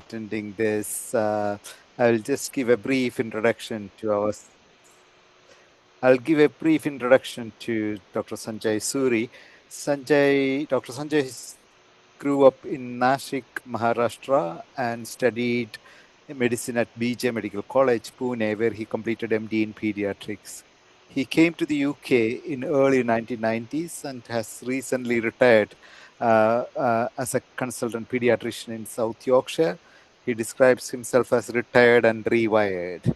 attending this. I'll just give a brief introduction to our. I'll give a brief introduction to Dr. Sanjay Suri. Dr. Sanjay grew up in Nashik, Maharashtra, and studied medicine at BJ Medical College, Pune, where he completed MD in pediatrics. He came to the UK in early 1990s and has recently retired as a consultant pediatrician in South Yorkshire. He describes himself as retired and rewired.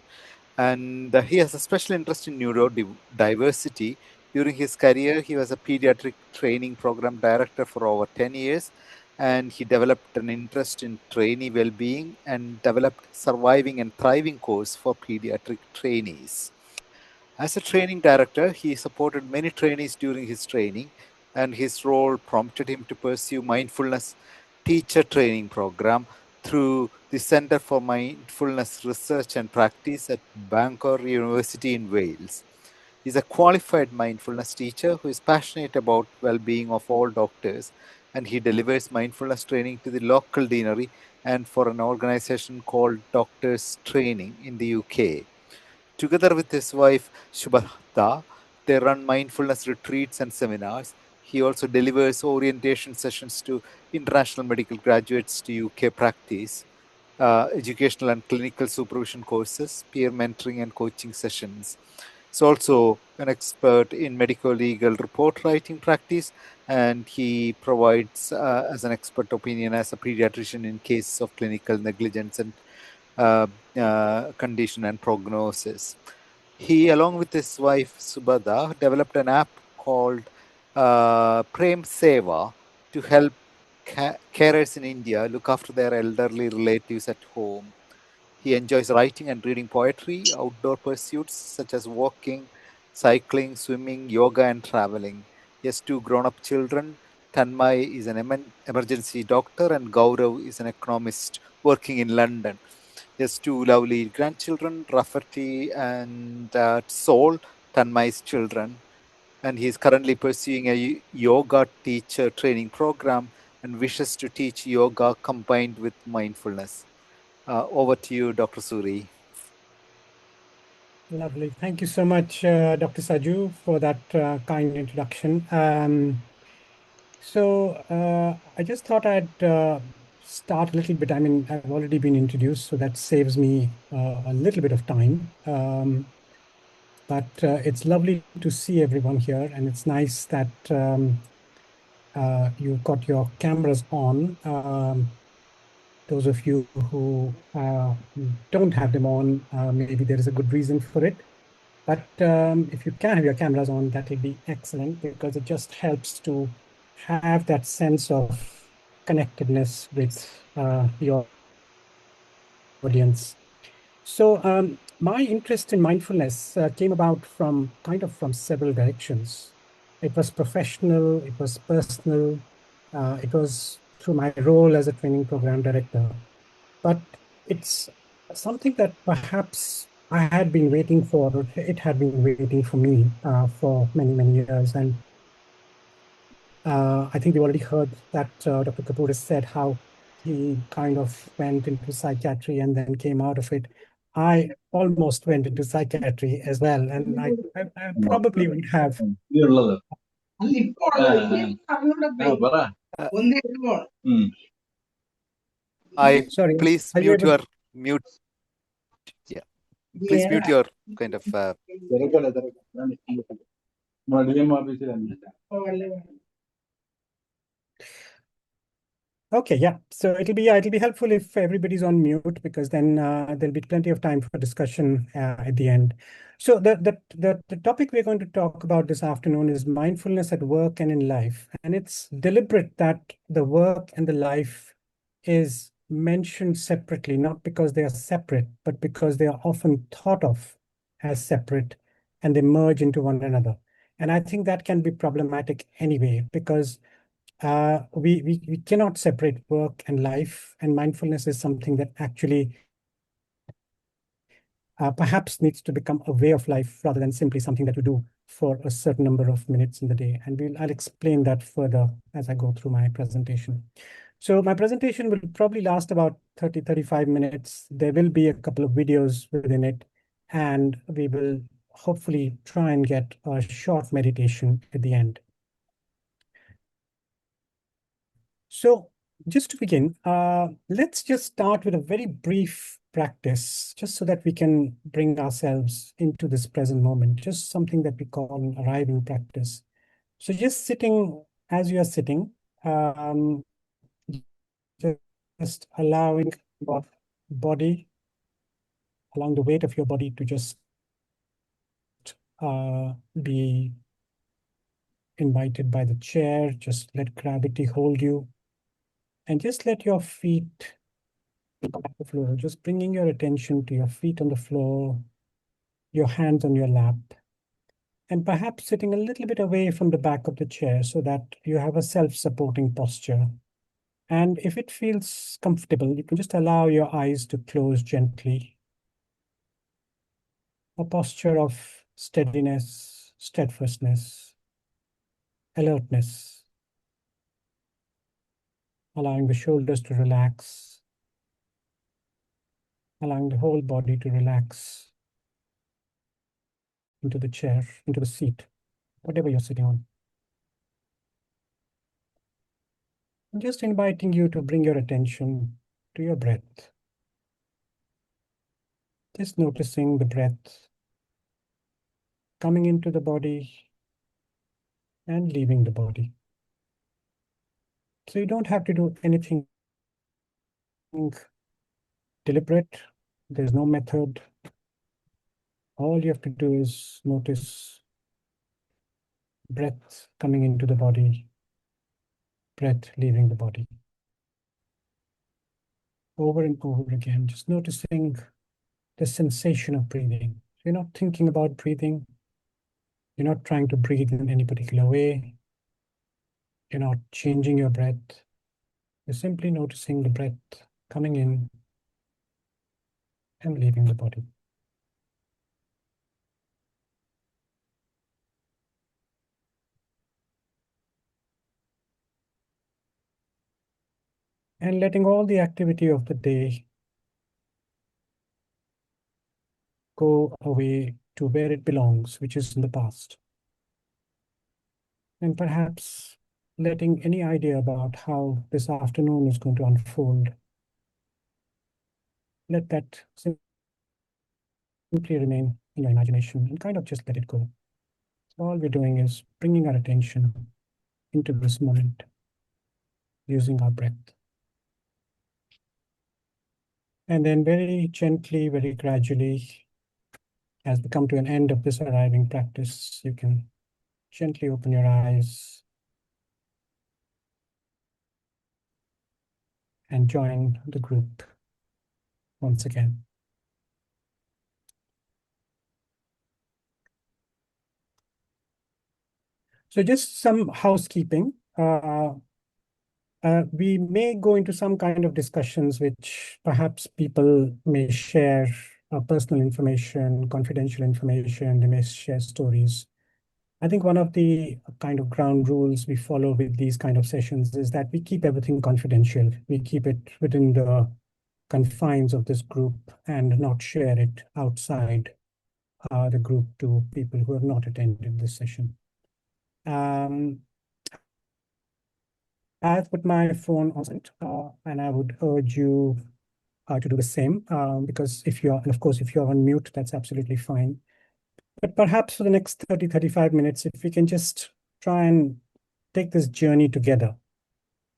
And he has a special interest in neurodiversity. During his career, he was a pediatric training program director for over 10 years, and he developed an interest in trainee well-being and developed Surviving and Thriving course for pediatric trainees. As a training director, he supported many trainees during his training, and his role prompted him to pursue Mindfulness Teacher training program through the Center for Mindfulness Research and Practice at Bangor University in Wales. He's a qualified mindfulness teacher who is passionate about well-being of all doctors, and he delivers mindfulness training to the local deanery and for an organization called Doctors Training in the UK. Together with his wife Shubhata, they run mindfulness retreats and seminars. He also delivers orientation sessions to international medical graduates to UK practice, educational and clinical supervision courses, peer mentoring and coaching sessions. He's also an expert in medico-legal report writing practice, and he provides as an expert opinion as a pediatrician in cases of clinical negligence and condition and prognosis. He, along with his wife Subhada, developed an app called Prem Seva to help carers in India look after their elderly relatives at home. He enjoys writing and reading poetry, outdoor pursuits such as walking, cycling, swimming, yoga, and traveling. He has two grown-up children. Tanmay is an emergency doctor, and Gaurav is an economist working in London. He has two lovely grandchildren, Rafferty and Soul, Tanmay's children. And he is currently pursuing a yoga teacher training program and wishes to teach yoga combined with mindfulness. Over to you, Dr. Suri. Lovely. Thank you so much, Dr. Saju, for that kind introduction. I just thought I'd start a little bit. I mean, I've already been introduced, so that saves me a little bit of time. But it's lovely to see everyone here, and it's nice that you've got your cameras on. Those of you who don't have them on, maybe there is a good reason for it. But if you can have your cameras on, that will be excellent, because it just helps to have that sense of connectedness with the audience. So my interest in mindfulness came about from several directions. It was professional, it was personal, it was through my role as a training program director. But it's something that perhaps I had been waiting for, or it had been waiting for me for many, many years. And I think we already heard that Dr. Kapoor has said how he kind of went into psychiatry and then came out of it. I almost went into psychiatry as well, and I probably would have. Sorry, please mute your mute. Yeah, please mute your kind of. Okay, yeah. So it'll be helpful if everybody's on mute, because then there'll be plenty of time for discussion at the end. So the topic we're going to talk about this afternoon is mindfulness at work and in life. And it's deliberate that the work and the life is mentioned separately, not because they are separate, but because they are often thought of as separate and they merge into one another. And I think that can be problematic anyway, because we cannot separate work and life, and mindfulness is something that actually perhaps needs to become a way of life rather than simply something that we do for a certain number of minutes in the day. And I'll explain that further as I go through my presentation. So my presentation will probably last about 30, 35 minutes. There will be a couple of videos within it, and we will hopefully try and get a short meditation at the end. So just to begin, let's just start with a very brief practice, just so that we can bring ourselves into this present moment, just something that we call an arriving practice. So just sitting as you are sitting, um, just allowing your body, allowing the weight of your body to just be invited by the chair. Just let gravity hold you, and just let your feet on the floor, just bringing your attention to your feet on the floor, your hands on your lap, and perhaps sitting a little bit away from the back of the chair so that you have a self-supporting posture. And if it feels comfortable, you can just allow your eyes to close gently. A posture of steadiness, steadfastness, alertness, allowing the shoulders to relax, allowing the whole body to relax into the chair, into the seat, whatever you're sitting on. I'm just inviting you to bring your attention to your breath. Just noticing the breath coming into the body and leaving the body. So you don't have to do anything deliberate. There's no method. All you have to do is notice breath coming into the body, breath leaving the body. Over and over again, just noticing the sensation of breathing. You're not thinking about breathing. You're not trying to breathe in any particular way. You're not changing your breath. You're simply noticing the breath coming in and leaving the body. And letting all the activity of the day go away to where it belongs, which is in the past. And perhaps letting any idea about how this afternoon is going to unfold, let that simply remain in your imagination and kind of just let it go. So all we're doing is bringing our attention into this moment using our breath. And then very gently, very gradually, as we come to an end of this arriving practice, you can gently open your eyes and join the group once again. So just some housekeeping. We may go into some kind of discussions which perhaps people may share personal information, confidential information, they may share stories. I think one of the kind of ground rules we follow with these kind of sessions is that we keep everything confidential. We keep it within the confines of this group and not share it outside the group to people who have not attended this session. I've put my phone on silent, and I would urge you to do the same, because if you're, and of course, if you're on mute, that's absolutely fine. But perhaps for the next 30, 35 minutes, if we can just try and take this journey together,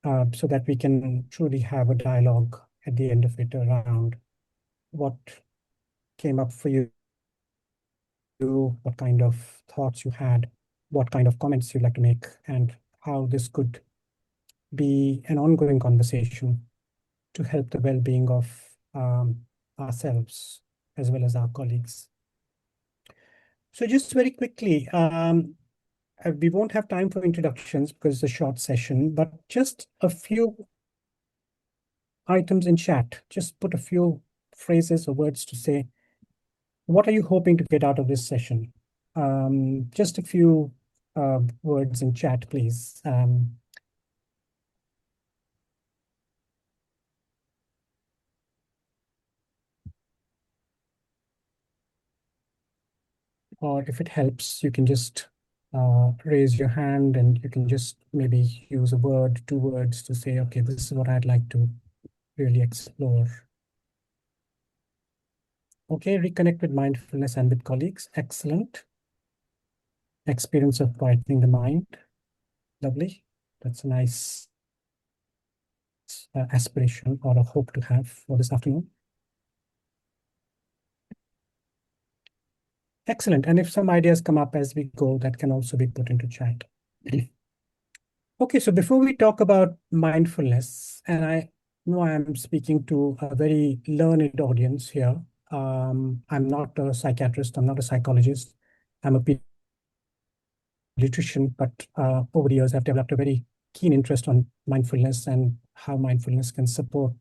so that we can truly have a dialogue at the end of it around what came up for you, what kind of thoughts you had, what kind of comments you'd like to make, and how this could be an ongoing conversation to help the well-being of ourselves as well as our colleagues. So just very quickly, we won't have time for introductions because it's a short session, but just a few items in chat. Just put a few phrases or words to say, what are you hoping to get out of this session? Just a few words in chat, please. or if it helps, you can just raise your hand and you can just maybe use a word, 2 words to say, okay, this is what I'd like to really explore. Okay, reconnect with mindfulness and with colleagues. Excellent. Experience of quietening the mind. Lovely. That's a nice aspiration or a hope to have for this afternoon. Excellent. And if some ideas come up as we go, that can also be put into chat. Okay, so before we talk about mindfulness, and I know I'm speaking to a very learned audience here. I'm not a psychiatrist, I'm not a psychologist, I'm a pediatrician, but over the years I've developed a very keen interest on mindfulness and how mindfulness can support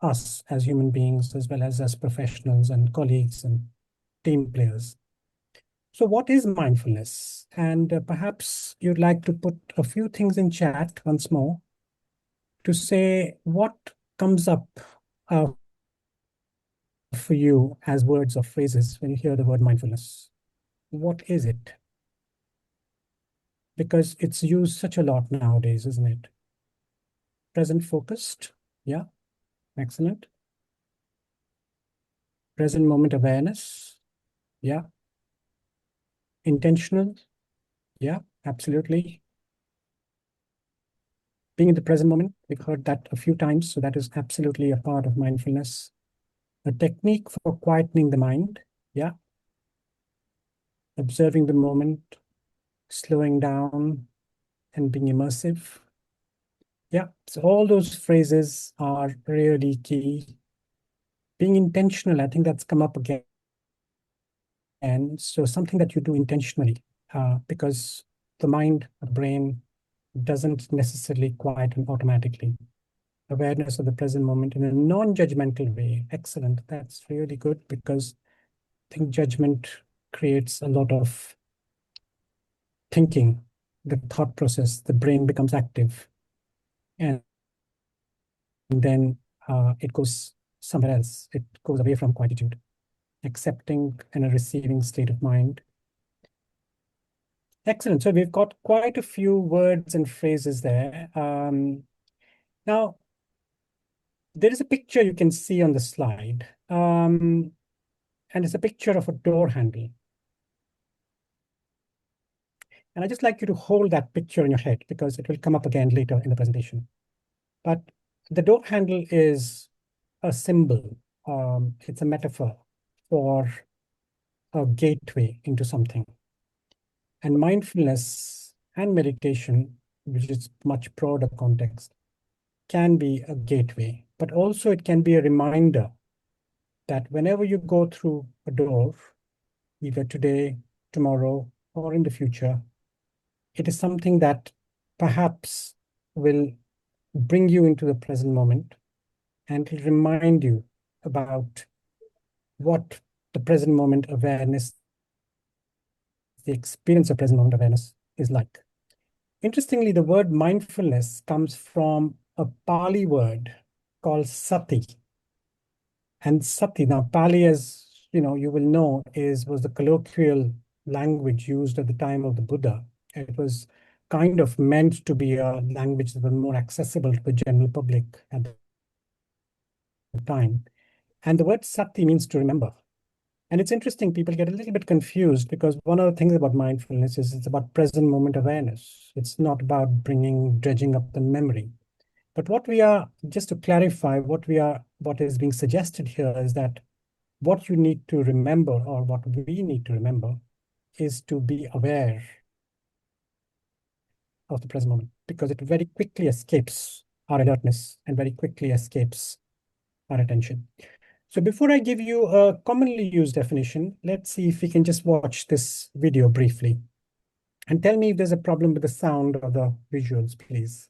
us as human beings, as well as professionals and colleagues and team players. So what is mindfulness? And perhaps you'd like to put a few things in chat once more to say what comes up for you as words or phrases when you hear the word mindfulness. What is it? Because it's used such a lot nowadays, isn't it? Present focused, yeah, excellent. Present moment awareness, yeah. Intentional, yeah, absolutely. Being in the present moment, we've heard that a few times, so that is absolutely a part of mindfulness. A technique for quietening the mind, yeah. Observing the moment, slowing down, and being immersive. Yeah, so all those phrases are really key. Being intentional, I think that's come up again. And so something that you do intentionally, because the mind, the brain doesn't necessarily quieten automatically. Awareness of the present moment in a non-judgmental way. Excellent. That's really good because I think judgment creates a lot of thinking, the thought process, the brain becomes active. And then it goes somewhere else. It goes away from quietude, accepting and a receiving state of mind. Excellent. So we've got quite a few words and phrases there. Now, there is a picture you can see on the slide, and it's a picture of a door handle. And I just like you to hold that picture in your head because it will come up again later in the presentation. But the door handle is a symbol. It's a metaphor for a gateway into something. And mindfulness and meditation, which is much broader context, can be a gateway, but also it can be a reminder that whenever you go through a door, either today, tomorrow, or in the future, it is something that perhaps will bring you into the present moment and will remind you about what the present moment awareness, the experience of present moment awareness is like. Interestingly, the word mindfulness comes from a Pali word called sati. And sati, now Pali, as you will know, was the colloquial language used at the time of the Buddha. It was kind of meant to be a language that was more accessible to the general public at the time. And the word sati means to remember. And it's interesting, people get a little bit confused because one of the things about mindfulness is it's about present moment awareness. It's not about dredging up the memory. But just to clarify, what is being suggested here is that what you need to remember, or what we need to remember, is to be aware of the present moment, because it very quickly escapes our alertness and very quickly escapes our attention. So before I give you a commonly used definition, let's see if we can just watch this video briefly. And tell me if there's a problem with the sound or the visuals, please.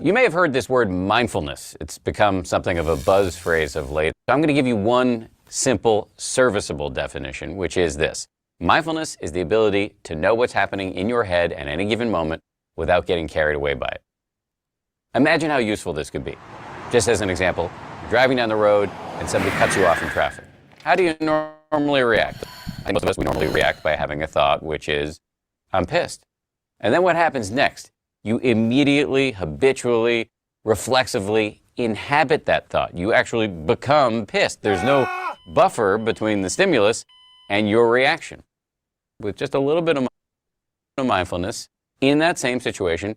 You may have heard this word mindfulness. It's become something of a buzz phrase of late. I'm going to give you one simple, serviceable definition, which is this. Mindfulness is the ability to know what's happening in your head at any given moment without getting carried away by it. Imagine how useful this could be. Just as an example, driving down the road and somebody cuts you off in traffic. How do you normally react? I think most of us, we normally react by having a thought, which is, I'm pissed. And then what happens next? You immediately, habitually, reflexively inhabit that thought. You actually become pissed. There's no buffer between the stimulus and your reaction. With just a little bit of mindfulness, in that same situation,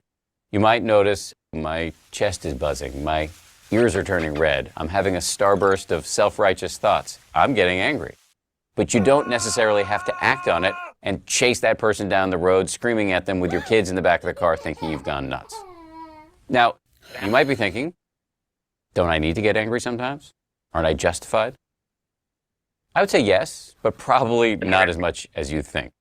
you might notice my chest is buzzing, my ears are turning red, I'm having a starburst of self-righteous thoughts, I'm getting angry. But you don't necessarily have to act on it and chase that person down the road, screaming at them with your kids in the back of the car thinking you've gone nuts. Now, you might be thinking, don't I need to get angry sometimes? Aren't I justified? I would say yes, but probably not as much as you think.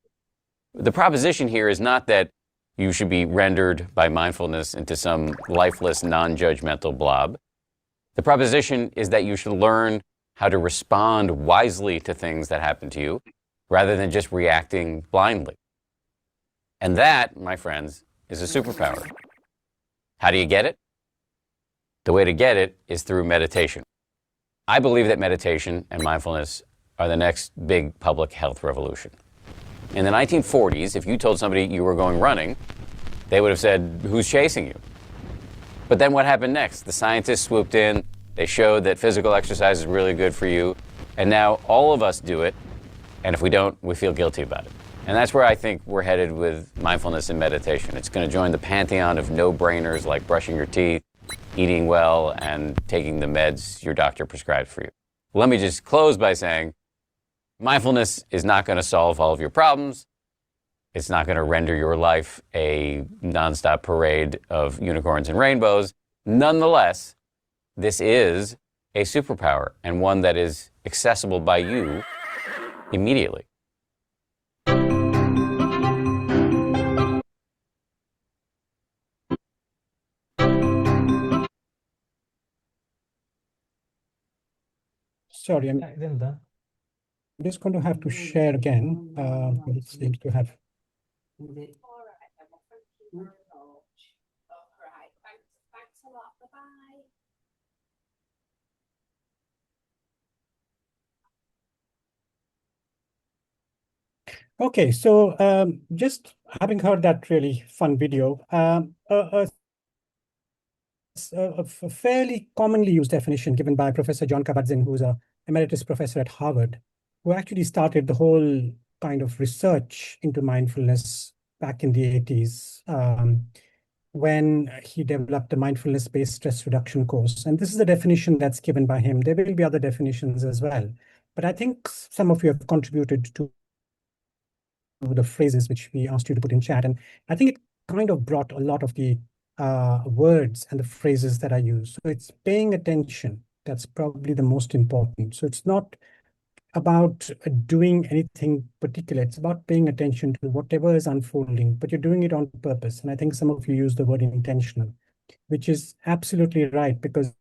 The proposition here is not that you should be rendered by mindfulness into some lifeless, non-judgmental blob. The proposition is that you should learn how to respond wisely to things that happen to you, rather than just reacting blindly. And that, my friends, is a superpower. How do you get it? The way to get it is through meditation. I believe that meditation and mindfulness are the next big public health revolution. In the 1940s, if you told somebody you were going running, they would have said, who's chasing you? But then what happened next? The scientists swooped in, they showed that physical exercise is really good for you, and now all of us do it, and if we don't, we feel guilty about it. And that's where I think we're headed with mindfulness and meditation. It's going to join the pantheon of no-brainers like brushing your teeth, eating well, and taking the meds your doctor prescribed for you. Let me just close by saying, mindfulness is not going to solve all of your problems. It's not going to render your life a nonstop parade of unicorns and rainbows. Nonetheless, this is a superpower, and one that is accessible by you immediately. Sorry, I'm just going to have to share again. It seems to have. All right, thank you very much. All right, thanks a lot. Bye-bye. Okay, so just having heard that really fun video, a fairly commonly used definition given by Professor John Kabat-Zinn, who's an emeritus professor at Harvard, who actually started the whole kind of research into mindfulness back in the 80s when he developed the mindfulness-based stress reduction course. And this is the definition that's given by him. There will be other definitions as well. But I think some of you have contributed to the phrases which we asked you to put in chat. And I think it kind of brought a lot of the words and the phrases that I use. So it's paying attention. That's probably the most important. So it's not about doing anything particular. It's about paying attention to whatever is unfolding, but you're doing it on purpose. And I think some of you use the word intentional, which is absolutely right, because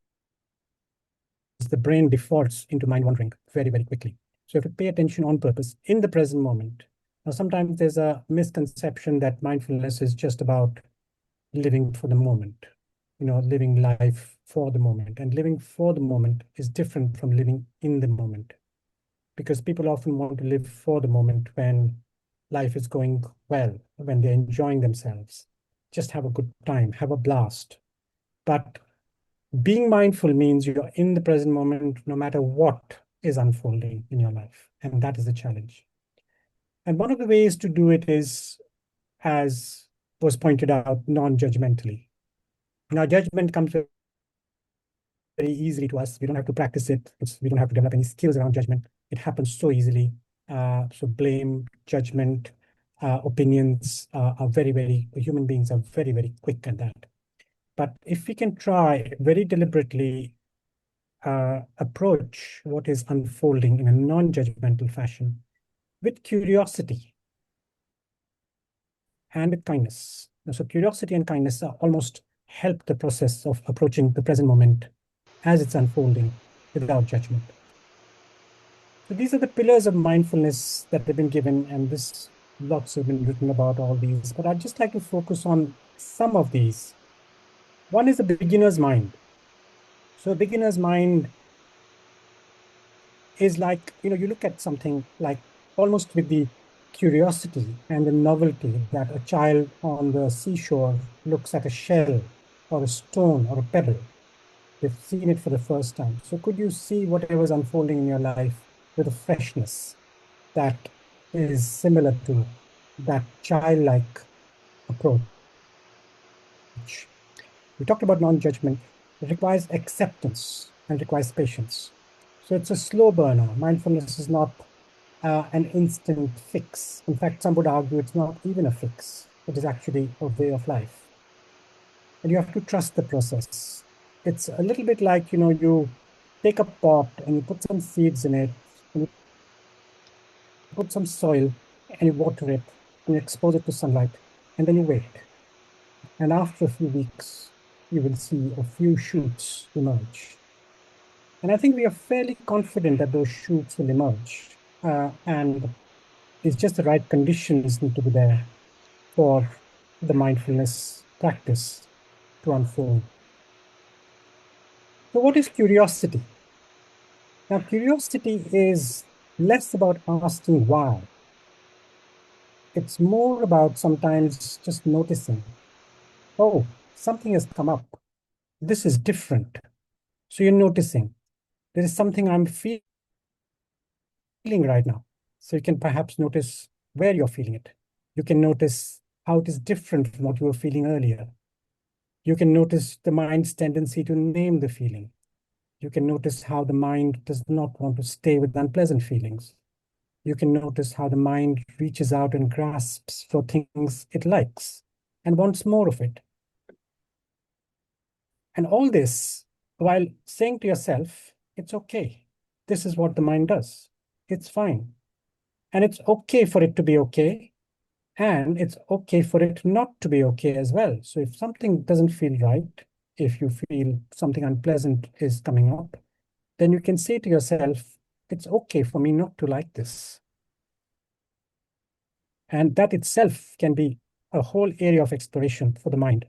the brain defaults into mind wandering very, very quickly. So you have to pay attention on purpose in the present moment. Now, sometimes there's a misconception that mindfulness is just about living for the moment, living life for the moment. And living for the moment is different from living in the moment, because people often want to live for the moment when life is going well, when they're enjoying themselves. Just have a good time, have a blast. But being mindful means you're in the present moment no matter what is unfolding in your life. And that is the challenge. And one of the ways to do it is, as was pointed out, non-judgmentally. Now, judgment comes very easily to us. We don't have to practice it. We don't have to develop any skills around judgment. It happens so easily. So blame, judgment, opinions are very, human beings are very, very quick at that. But if we can try very deliberately approach what is unfolding in a non-judgmental fashion with curiosity and with kindness. So curiosity and kindness almost help the process of approaching the present moment as it's unfolding without judgment. So these are the pillars of mindfulness that have been given, and lots have been written about all these, but I'd just like to focus on some of these One is the beginner's mind. So beginner's mind is like, you look at something like almost with the curiosity and the novelty that a child on the seashore looks at a shell or a stone or a pebble. They've seen it for the first time. So could you see whatever's unfolding in your life with a freshness that is similar to that childlike approach? We talked about non-judgment. It requires acceptance and requires patience. So it's a slow burner. Mindfulness is not an instant fix. In fact, some would argue it's not even a fix. It is actually a way of life. And you have to trust the process. It's a little bit like, you take a pot and you put some seeds in it, and you put some soil and you water it and you expose it to sunlight, and then you wait. And after a few weeks, you will see a few shoots emerge. And I think we are fairly confident that those shoots will emerge. And it's just the right conditions need to be there for the mindfulness practice to unfold. So what is curiosity? Now, curiosity is less about asking why. It's more about sometimes just noticing, oh, something has come up. This is different. So you're noticing there is something I'm feeling right now. So you can perhaps notice where you're feeling it. You can notice how it is different from what you were feeling earlier. You can notice the mind's tendency to name the feeling. You can notice how the mind does not want to stay with unpleasant feelings. You can notice how the mind reaches out and grasps for things it likes and wants more of it. And all this while saying to yourself, it's okay. This is what the mind does. It's fine. And it's okay for it to be okay. And it's okay for it not to be okay as well. So if something doesn't feel right, if you feel something unpleasant is coming up, then you can say to yourself, it's okay for me not to like this. And that itself can be a whole area of exploration for the mind.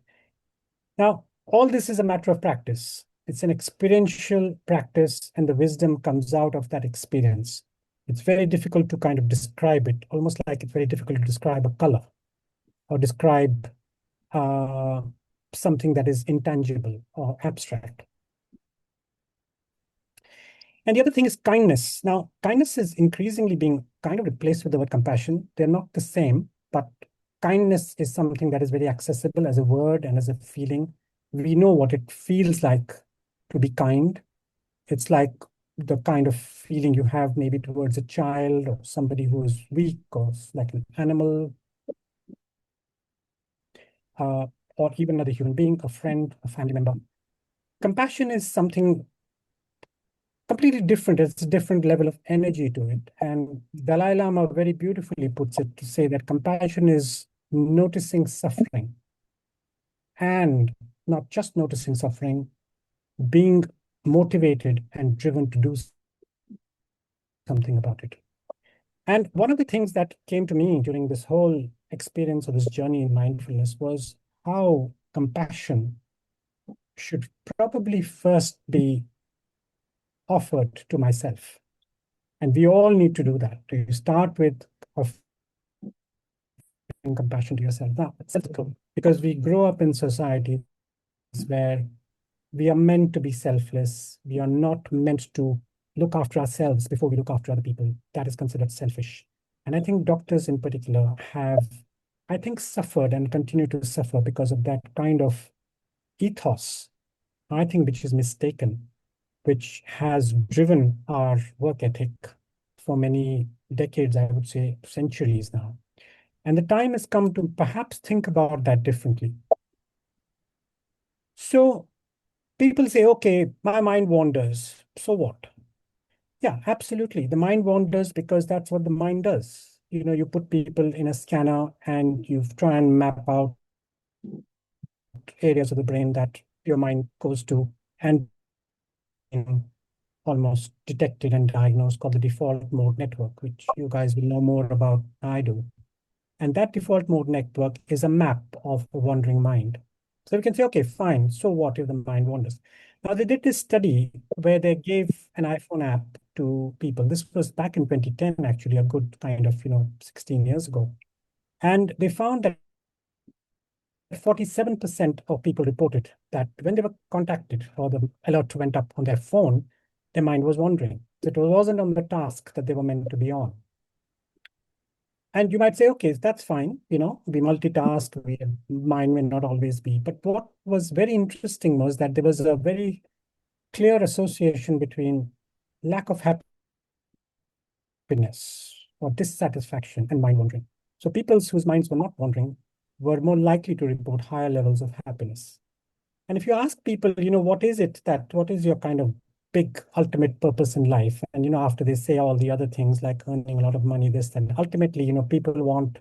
Now, all this is a matter of practice. It's an experiential practice, and the wisdom comes out of that experience. It's very difficult to kind of describe it, almost like it's very difficult to describe a color or describe something that is intangible or abstract. And the other thing is kindness. Now, kindness is increasingly being kind of replaced with the word compassion. They're not the same, but kindness is something that is very accessible as a word and as a feeling. We know what it feels like to be kind. It's like the kind of feeling you have maybe towards a child or somebody who is weak or like an animal, or even another human being, a friend, a family member. Compassion is something completely different. It's a different level of energy to it. And Dalai Lama very beautifully puts it to say that compassion is noticing suffering, and not just noticing suffering, being motivated and driven to do something about it. And one of the things that came to me during this whole experience of this journey in mindfulness was how compassion should probably first be offered to myself. And we all need to do that. To start with offering compassion to yourself. Now, because we grow up in societies where we are meant to be selfless. We are not meant to look after ourselves before we look after other people. That is considered selfish. And I think doctors in particular have, I think, suffered and continue to suffer because of that kind of ethos, I think, which is mistaken, which has driven our work ethic for many decades, I would say centuries now. And the time has come to perhaps think about that differently. So people say, okay, my mind wanders. So what? Yeah, absolutely. The mind wanders because that's what the mind does. You put people in a scanner and you try and map out areas of the brain that your mind goes to, and almost detected and diagnosed, called the default mode network, which you guys will know more about than I do. And that default mode network is a map of a wandering mind. So we can say, okay, fine. So what if the mind wanders? Now they did this study where they gave an iPhone app to people. This was back in 2010, actually, a good kind of, 16 years ago. And they found that 47% of people reported that when they were contacted or the alert went up on their phone, their mind was wandering. So it wasn't on the task that they were meant to be on. And you might say, okay, that's fine. We multitask, mind may not always be. But what was very interesting was that there was a very clear association between lack of happiness or dissatisfaction and mind wandering. So people whose minds were not wandering were more likely to report higher levels of happiness. And if you ask people, what is your kind of big ultimate purpose in life? And, after they say all the other things like earning a lot of money, this, and ultimately, people want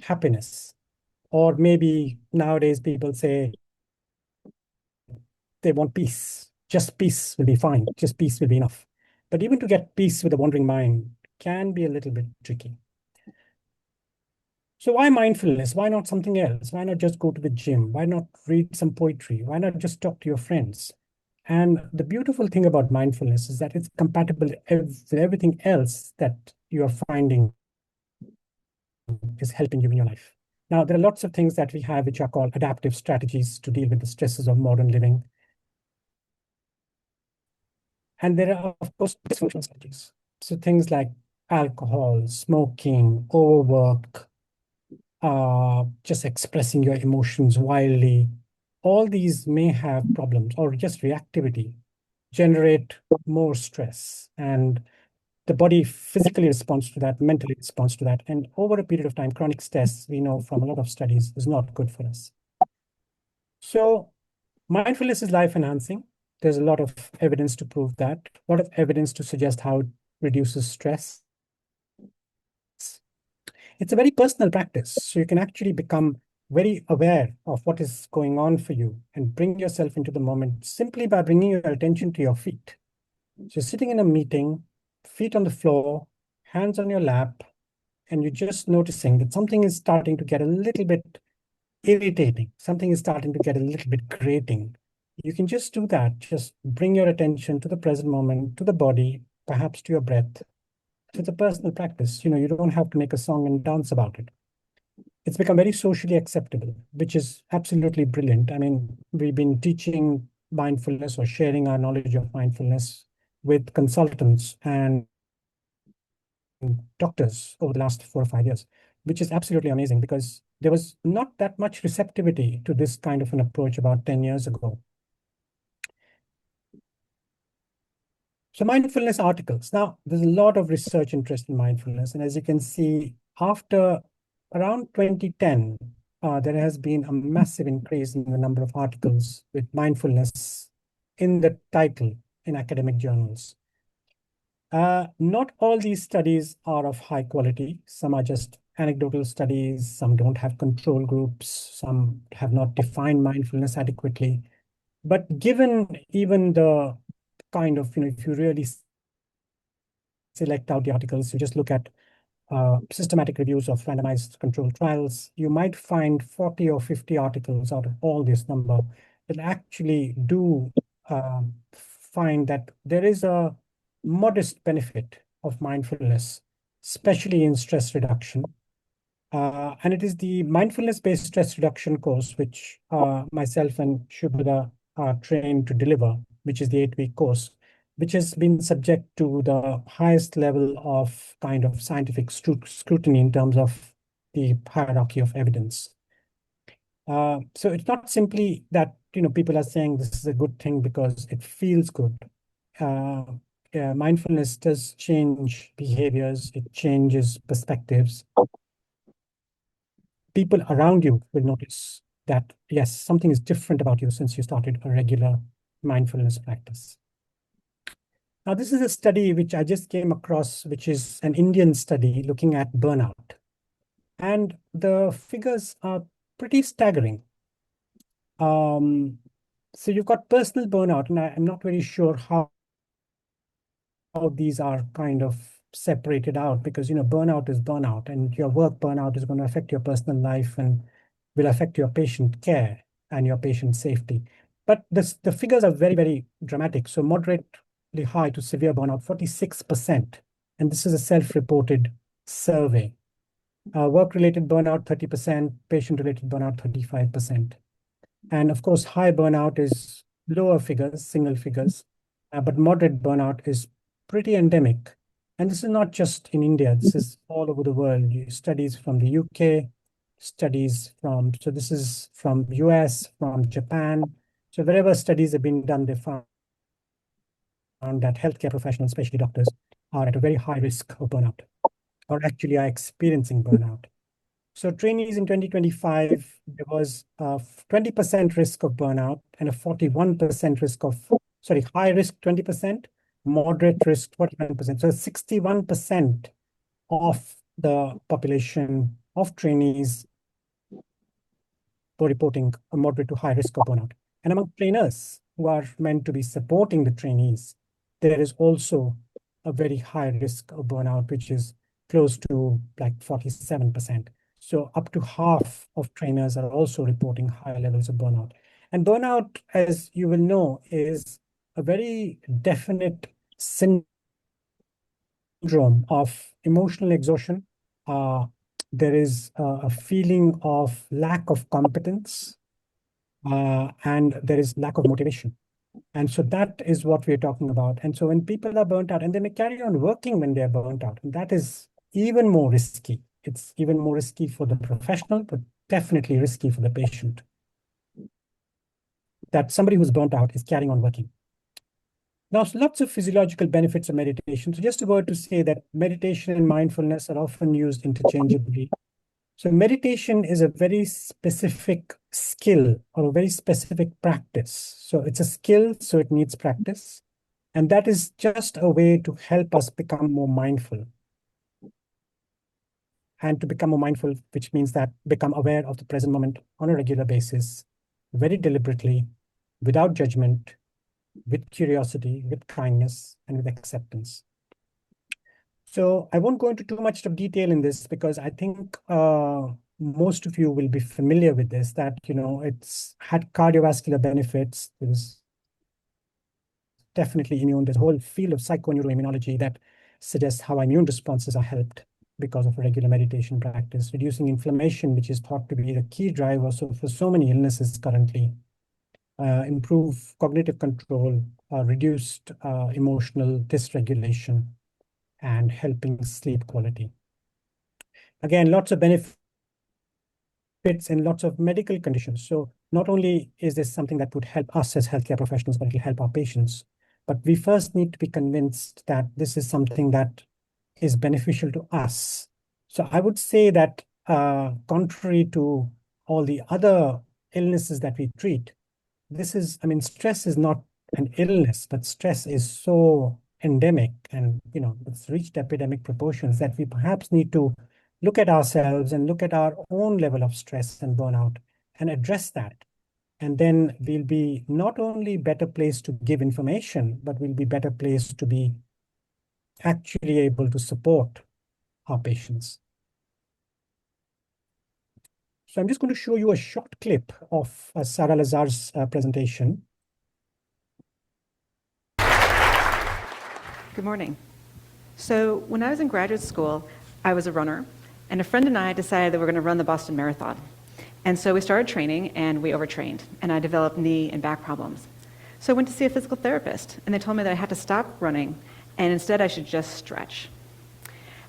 happiness. Or maybe nowadays people say they want peace. Just peace will be fine. Just peace will be enough. But even to get peace with a wandering mind can be a little bit tricky. So why mindfulness? Why not something else? Why not just go to the gym? Why not read some poetry? Why not just talk to your friends? And the beautiful thing about mindfulness is that it's compatible with everything else that you are finding is helping you in your life. Now, there are lots of things that we have which are called adaptive strategies to deal with the stresses of modern living. And there are, of course, dysfunctional strategies. So things like alcohol, smoking, overwork, just expressing your emotions wildly. All these may have problems, or just reactivity, generate more stress. And the body physically responds to that, mentally responds to that. And over a period of time, chronic stress, we know from a lot of studies, is not good for us. So mindfulness is life enhancing. There's a lot of evidence to prove that, a lot of evidence to suggest how it reduces stress. It's a very personal practice. So you can actually become very aware of what is going on for you and bring yourself into the moment simply by bringing your attention to your feet. So you're sitting in a meeting, feet on the floor, hands on your lap, and you're just noticing that something is starting to get a little bit irritating. Something is starting to get a little bit grating. You can just do that. Just bring your attention to the present moment, to the body, perhaps to your breath. It's a personal practice. You don't have to make a song and dance about it. It's become very socially acceptable, which is absolutely brilliant. I mean, we've been teaching mindfulness or sharing our knowledge of mindfulness with consultants and doctors over the last 4 or 5 years, which is absolutely amazing because there was not that much receptivity to this kind of an approach about 10 years ago. So mindfulness articles. Now, there's a lot of research interest in mindfulness. And as you can see, after around 2010, there has been a massive increase in the number of articles with mindfulness in the title in academic journals. Not all these studies are of high quality. Some are just anecdotal studies. Some don't have control groups. Some have not defined mindfulness adequately. But given even the kind of, if you really select out the articles, you just look at systematic reviews of randomized controlled trials, you might find 40 or 50 articles out of all this number that actually do find that there is a modest benefit of mindfulness, especially in stress reduction. And it is the mindfulness-based stress reduction course, which myself and Shubhra are trained to deliver, which is the 8-week course, which has been subject to the highest level of kind of scientific scrutiny in terms of the hierarchy of evidence. So it's not simply that people are saying this is a good thing because it feels good. Mindfulness does change behaviors, it changes perspectives. People around you will notice that, yes, something is different about you since you started a regular mindfulness practice. Now, this is a study which I just came across, which is an Indian study looking at burnout. And the figures are pretty staggering. So you've got personal burnout, and I'm not very sure how these are kind of separated out because, burnout is burnout, and your work burnout is going to affect your personal life and will affect your patient care. and your patient safety. But the figures are very, very dramatic. So moderately high to severe burnout, 46%. And this is a self-reported survey. Work-related burnout, 30%, patient-related burnout, 35%. And of course, high burnout is lower figures, single figures, but moderate burnout is pretty endemic. And this is not just in India, this is all over the world. Studies from the UK, studies from, so this is from US, from Japan. So wherever studies have been done, they found that healthcare professionals, especially doctors, are at a very high risk of burnout, or actually are experiencing burnout. So trainees in 2025, there was a 20% risk of burnout and a 41% risk of, sorry, high risk 20%, moderate risk 41%. So 61% of the population of trainees were reporting a moderate to high risk of burnout. And among trainers who are meant to be supporting the trainees, there is also a very high risk of burnout, which is close to like 47%. So up to half of trainers are also reporting high levels of burnout. And burnout, as you will know, is a very definite syndrome of emotional exhaustion. There is a feeling of lack of competence, and there is lack of motivation. And so that is what we're talking about. And so when people are burnt out, and they may carry on working when they're burnt out, and that is even more risky. It's even more risky for the professional, but definitely risky for the patient. That somebody who's burnt out is carrying on working. Now, lots of physiological benefits of meditation. So just a word to say that meditation and mindfulness are often used interchangeably. So meditation is a very specific skill or a very specific practice. So it's a skill, so it needs practice. And that is just a way to help us become more mindful. And to become more mindful, which means that become aware of the present moment on a regular basis, very deliberately, without judgment, with curiosity, with kindness, and with acceptance. So I won't go into too much of detail in this because I think most of you will be familiar with this, that, you know, it's had cardiovascular benefits. There's definitely immune. There's a whole field of psychoneuroimmunology that suggests how immune responses are helped because of a regular meditation practice, reducing inflammation, which is thought to be the key driver for so many illnesses currently, improve cognitive control, reduced emotional dysregulation, and helping sleep quality. Again, lots of benefits in lots of medical conditions. So not only is this something that would help us as healthcare professionals, but it'll help our patients. But we first need to be convinced that this is something that is beneficial to us. So I would say that contrary to all the other illnesses that we treat, this is, I mean, stress is not an illness, but stress is so endemic and, you know, it's reached epidemic proportions that we perhaps need to look at ourselves and look at our own level of stress and burnout and address that. And then we'll be not only better placed to give information, but we'll be better placed to be actually able to support our patients. So I'm just going to show you a short clip of Sarah Lazar's presentation. Good morning. So when I was in graduate school, I was a runner, and a friend and I decided that we were going to run the Boston Marathon. And so we started training, and we overtrained, and I developed knee and back problems. So I went to see a physical therapist, and they told me that I had to stop running, and instead I should just stretch.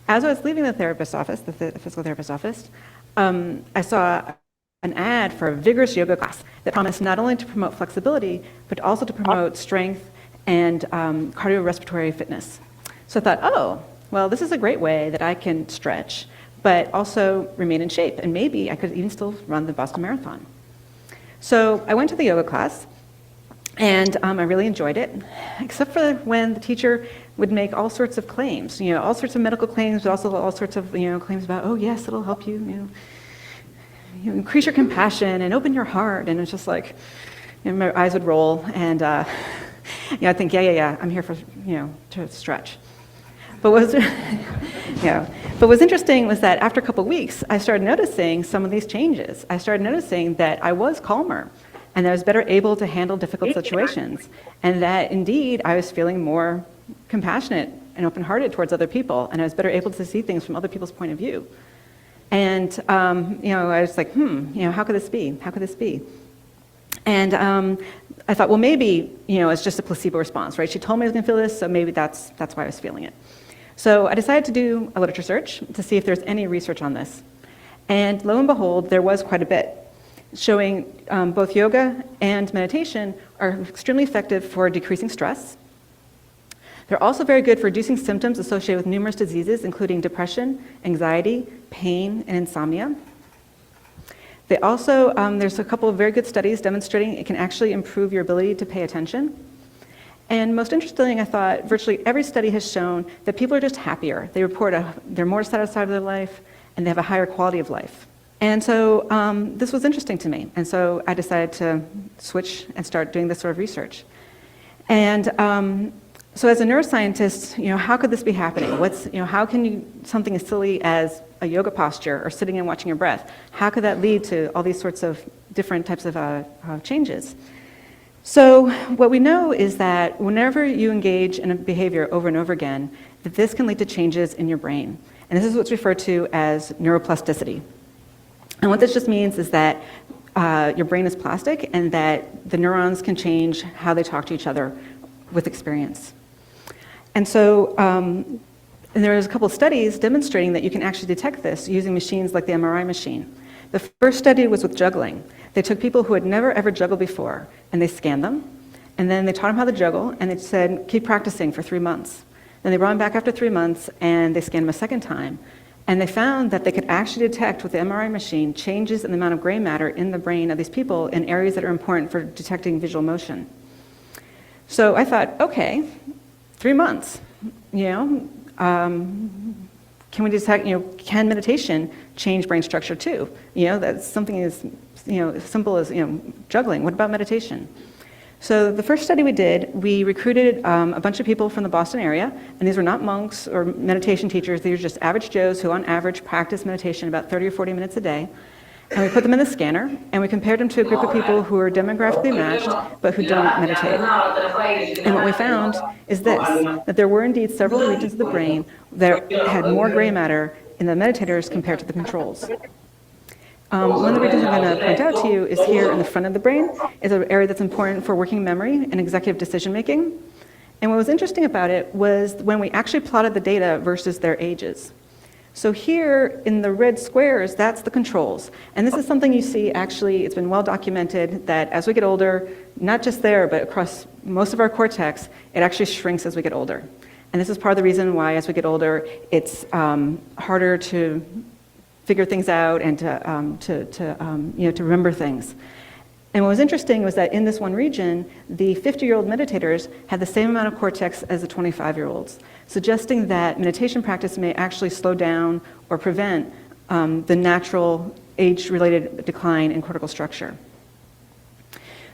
As I was leaving the therapist's office, the physical therapist's office, I saw an ad for a vigorous yoga class that promised not only to promote flexibility, but also to promote strength and cardiorespiratory fitness. So I thought, oh, well, this is a great way that I can stretch, but also remain in shape, and maybe I could even still run the Boston Marathon. So I went to the yoga class, and I really enjoyed it, except for when the teacher would make all sorts of claims, you know, all sorts of medical claims, but also all sorts of, you know, claims about, oh yes, it'll help you, you increase your compassion and open your heart, and it's just like, you know, my eyes would roll, and I'd think, yeah, I'm here for, to stretch. But what's interesting was that after a couple of weeks, I started noticing some of these changes. I started noticing that I was calmer. and I was better able to handle difficult situations, and that indeed I was feeling more compassionate and open-hearted towards other people, and I was better able to see things from other people's point of view. And I was like, how could this be? How could this be? And I thought, well, maybe it's just a placebo response, right? She told me I was going to feel this, so maybe that's why I was feeling it. So I decided to do a literature search to see if there's any research on this. And lo and behold, there was quite a bit, showing both yoga and meditation are extremely effective for decreasing stress. They're also very good for reducing symptoms associated with numerous diseases, including depression, anxiety, pain, and insomnia. They also, there's a couple of very good studies demonstrating it can actually improve your ability to pay attention. And most interesting, I thought, virtually every study has shown that people are just happier. They report they're more satisfied with their life, and they have a higher quality of life. And so this was interesting to me. And so I decided to switch and start doing this sort of research. And so as a neuroscientist, how could this be happening? How can something as silly as a yoga posture or sitting and watching your breath, how could that lead to all these sorts of different types of changes? So what we know is that whenever you engage in a behavior over and over again, that this can lead to changes in your brain. And this is what's referred to as neuroplasticity. And what this just means is that your brain is plastic and that the neurons can change how they talk to each other with experience. And so and there was a couple of studies demonstrating that you can actually detect this using machines like the MRI machine. The first study was with juggling. They took people who had never ever juggled before and they scanned them, and then they taught them how to juggle, and they said, keep practicing for 3 months. Then they brought them back after 3 months and they scanned them a second time. And they found that they could actually detect with the MRI machine changes in the amount of gray matter in the brain of these people in areas that are important for detecting visual motion. So I thought, okay, 3 months, can we detect, can meditation change brain structure too? That's something as, simple as, juggling. What about meditation? So the first study we did, we recruited a bunch of people from the Boston area, and these were not monks or meditation teachers. These were just average Joes who on average practice meditation about 30 or 40 minutes a day. And we put them in the scanner, and we compared them to a group of people who are demographically matched, but who don't meditate. And what we found is this, that there were indeed several regions of the brain that had more gray matter in the meditators compared to the controls. One of the regions I'm going to point out to you is here in the front of the brain, is an area that's important for working memory and executive decision making. And what was interesting about it was when we actually plotted the data versus their ages. So here in the red squares, that's the controls. And this is something you see actually, it's been well documented that as we get older, not just there, but across most of our cortex, it actually shrinks as we get older. And this is part of the reason why as we get older, it's harder to figure things out and to remember things. And what was interesting was that in this one region, the 50-year-old meditators had the same amount of cortex as the 25-year-olds, suggesting that meditation practice may actually slow down or prevent the natural age-related decline in cortical structure.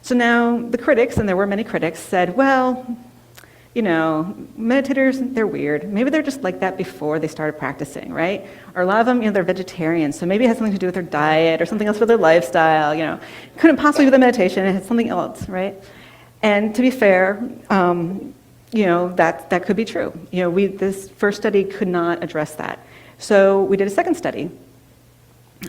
So now the critics, and there were many critics, said, well, meditators, they're weird. Maybe they're just like that before they started practicing, right? Or a lot of them, they're vegetarians, so maybe it has something to do with their diet or something else with their lifestyle, Couldn't possibly be the meditation, it had something else, right? And to be fair, that could be true. This first study could not address that. So we did a second study.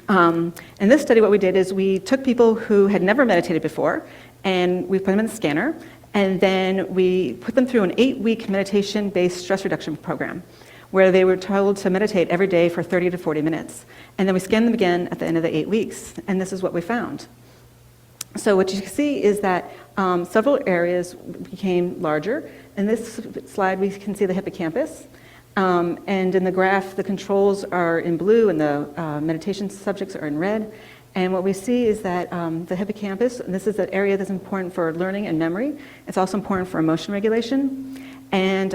In this study, what we did is we took people who had never meditated before, and we put them in the scanner, and then we put them through an 8-week meditation-based stress reduction program where they were told to meditate every day for 30 to 40 minutes. And then we scanned them again at the end of the 8 weeks, and this is what we found. So what you can see is that several areas became larger. In this slide, we can see the hippocampus. And in the graph, the controls are in blue and the meditation subjects are in red. And what we see is that the hippocampus, and this is an area that's important for learning and memory. It's also important for emotion regulation. And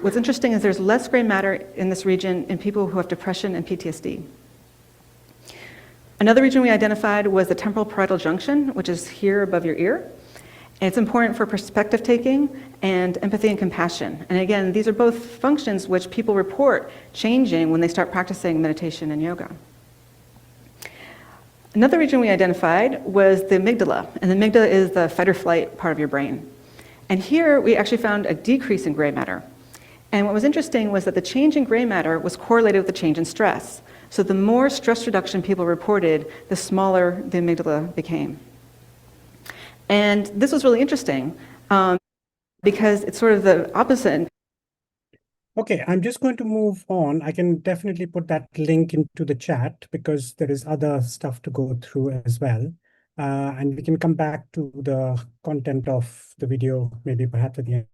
what's interesting is there's less gray matter in this region in people who have depression and PTSD. Another region we identified was the temporal parietal junction, which is here above your ear. And it's important for perspective taking and empathy and compassion. And again, these are both functions which people report changing when they start practicing meditation and yoga. Another region we identified was the amygdala, and the amygdala is the fight or flight part of your brain. And here we actually found a decrease in gray matter. And what was interesting was that the change in gray matter was correlated with the change in stress. So the more stress reduction people reported, the smaller the amygdala became. And this was really interesting because it's sort of the opposite. Okay, I'm just going to move on. I can definitely put that link into the chat because there is other stuff to go through as well. And we can come back to the content of the video, maybe perhaps at the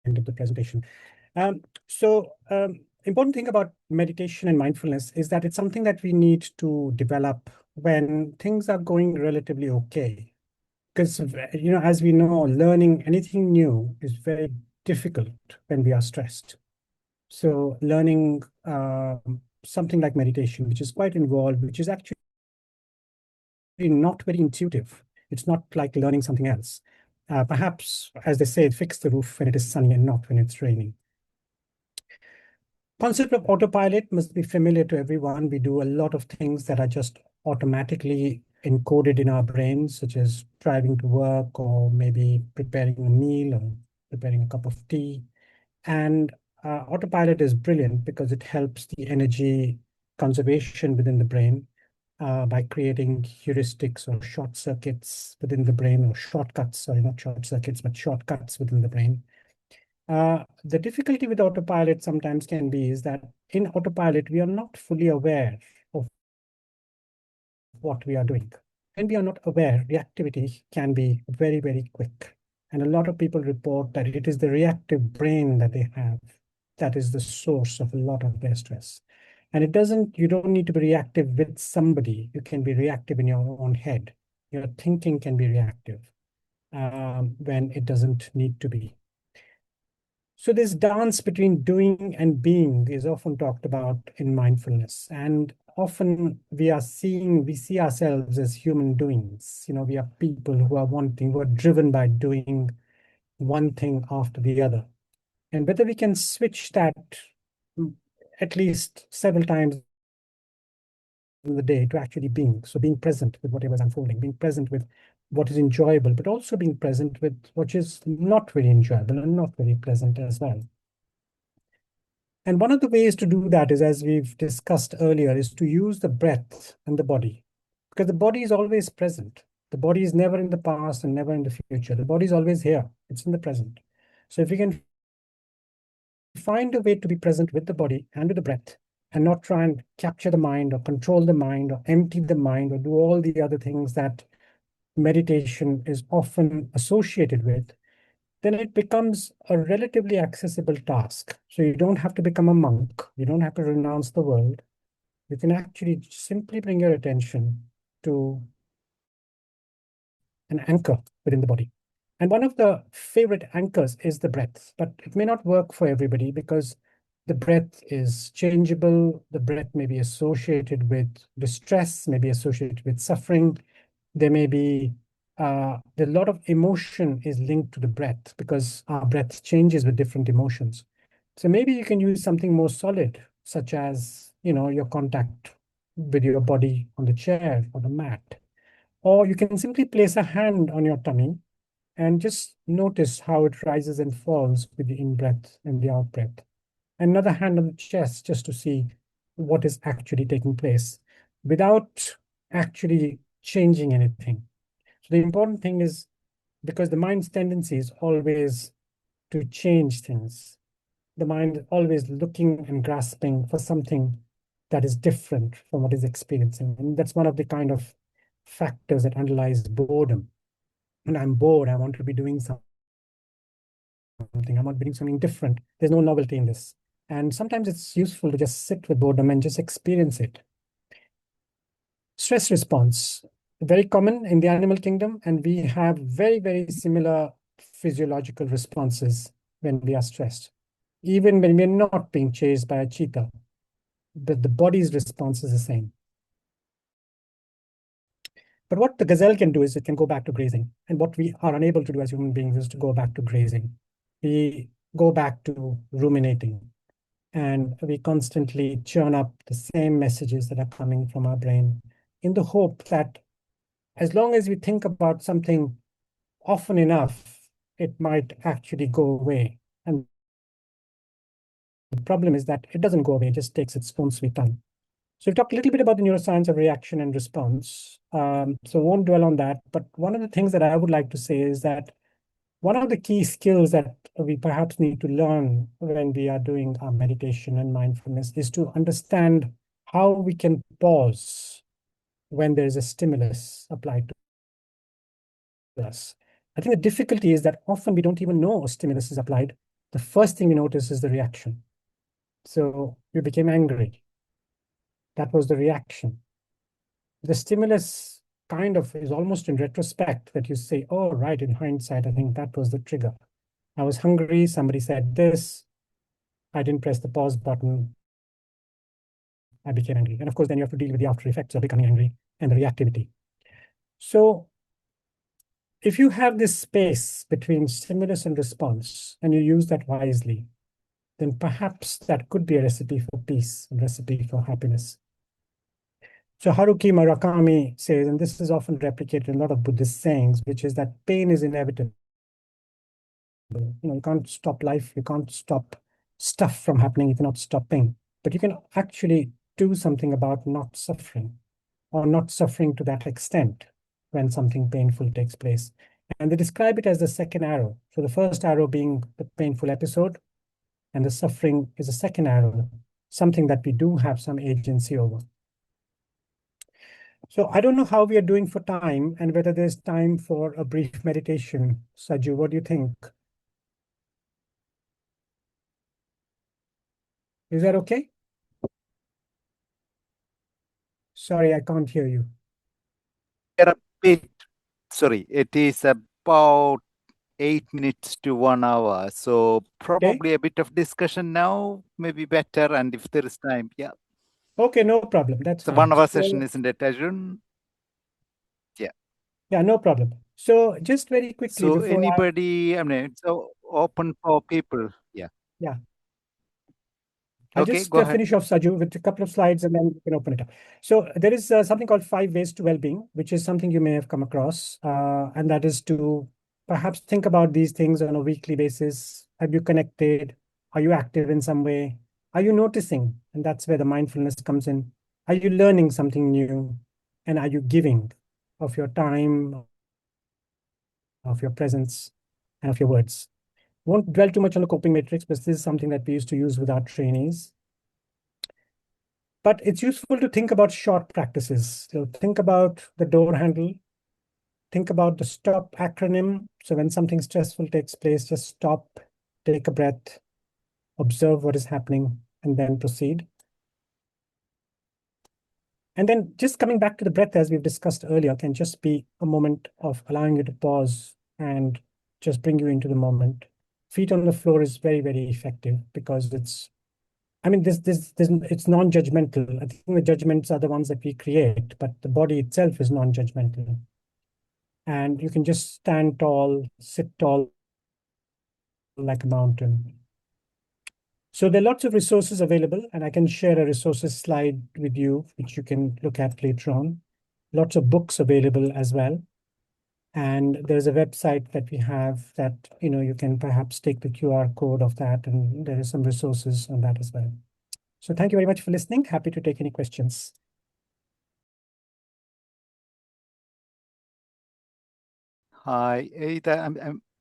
end of the presentation. Important thing about meditation and mindfulness is that it's something that we need to develop when things are going relatively okay. Because, as we know, learning anything new is very difficult when we are stressed. So learning something like meditation, which is quite involved, which is actually not very intuitive. It's not like learning something else. Perhaps, as they say, fix the roof when it is sunny and not when it's raining. Concept of autopilot must be familiar to everyone. We do a lot of things that are just automatically encoded in our brains, such as driving to work or maybe preparing a meal or preparing a cup of tea. And autopilot is brilliant because it helps the energy conservation within the brain by creating heuristics or short circuits within the brain, or shortcuts, sorry, not short circuits, but shortcuts within the brain. The difficulty with autopilot sometimes can be is that in autopilot, we are not fully aware of what we are doing. When we are not aware, reactivity can be very, very quick. And a lot of people report that it is the reactive brain that they have that is the source of a lot of their stress. And you don't need to be reactive with somebody. You can be reactive in your own head. Your thinking can be reactive when it doesn't need to be. So this dance between doing and being is often talked about in mindfulness. And often we see ourselves as human doings. We are people who are driven by doing one thing after the other. And whether we can switch that at least several times in the day to actually being. So being present with whatever is unfolding, being present with what is enjoyable, but also being present with what is not very enjoyable and not very pleasant as well. And one of the ways to do that is, as we've discussed earlier, is to use the breath and the body, because the body is always present. The body is never in the past and never in the future. The body is always here. It's in the present. So if we can find a way to be present with the body and with the breath and not try and capture the mind or control the mind or empty the mind or do all the other things that meditation is often associated with, then it becomes a relatively accessible task. So you don't have to become a monk. You don't have to renounce the world. You can actually simply bring your attention to an anchor within the body. And one of the favorite anchors is the breath, but it may not work for everybody because the breath is changeable. The breath may be associated with distress, may be associated with suffering. There may be a lot of emotion is linked to the breath because our breath changes with different emotions. So maybe you can use something more solid, such as, your contact with your body on the chair or the mat. Or you can simply place a hand on your tummy and just notice how it rises and falls with the in-breath and the out-breath. Another hand on the chest just to see what is actually taking place without actually changing anything. So the important thing is, because the mind's tendency is always to change things. The mind is always looking and grasping for something that is different from what is experiencing. And that's one of the kind of factors that underlies boredom. When I'm bored, I want to be doing something. I want to be doing something different. There's no novelty in this. And sometimes it's useful to just sit with boredom and just experience it. Stress response, very common in the animal kingdom, and we have very, very similar physiological responses when we are stressed. Even when we're not being chased by a cheetah, but the body's response is the same. But what the gazelle can do is it can go back to grazing. And what we are unable to do as human beings is to go back to grazing. We go back to ruminating. And we constantly churn up the same messages that are coming from our brain in the hope that as long as we think about something often enough, it might actually go away. And the problem is that it doesn't go away, it just takes its own sweet time. So we've talked a little bit about the neuroscience of reaction and response. So won't dwell on that. But one of the things that I would like to say is that one of the key skills that we perhaps need to learn when we are doing our meditation and mindfulness is to understand how we can pause when there is a stimulus applied to us. I think the difficulty is that often we don't even know a stimulus is applied. The first thing we notice is the reaction. So we became angry. That was the reaction. The stimulus kind of is almost in retrospect that you say, oh, right, in hindsight, I think that was the trigger. I was hungry, somebody said this, I didn't press the pause button, I became angry. And of course, then you have to deal with the after effects of becoming angry and the reactivity. So if you have this space between stimulus and response, and you use that wisely, then perhaps that could be a recipe for peace, a recipe for happiness. So Haruki Murakami says, and this is often replicated in a lot of Buddhist sayings, which is that pain is inevitable. You can't stop life, you can't stop stuff from happening, you cannot stop pain. But you can actually do something about not suffering, or not suffering to that extent when something painful takes place. And they describe it as the second arrow. So the first arrow being the painful episode, and the suffering is the second arrow, something that we do have some agency over. So I don't know how we are doing for time and whether there's time for a brief meditation. Saju, what do you think? Is that okay? Sorry, I can't hear you. We're a bit, sorry, it is about 8 minutes to 1 hour. So probably a bit of discussion now, maybe better. And if there is time, yeah. Okay, no problem. That's So fine. 1 hour session, isn't it, Arjun? Yeah. Yeah, no problem. So just very quickly So before anybody, I mean, it's open for people. Yeah. yeah. I'll Okay, just go ahead. finish off, Saju, with a couple of slides and then we can open it up. So there is something called 5 Ways to Wellbeing, which is something you may have come across. And that is to perhaps think about these things on a weekly basis. Have you connected? Are you active in some way? Are you noticing? And that's where the mindfulness comes in. Are you learning something new? And are you giving of your time, of your presence, and of your words? Won't dwell too much on the coping matrix, but this is something that we used to use with our trainees. But it's useful to think about short practices. So think about the door handle. Think about the STOP acronym. So when something stressful takes place, just stop, take a breath, observe what is happening, and then proceed. And then just coming back to the breath, as we've discussed earlier, can just be a moment of allowing you to pause and just bring you into the moment. Feet on the floor is very, very effective because it's non-judgmental. I think the judgments are the ones that we create, but the body itself is non-judgmental. And you can just stand tall, sit tall like a mountain. So there are lots of resources available, and I can share a resources slide with you, which you can look at later on. Lots of books available as well. And there's a website that we have that, you can perhaps take the QR code of that, and there is some resources on that as well. So thank you very much for listening. Happy to take any questions. Hi,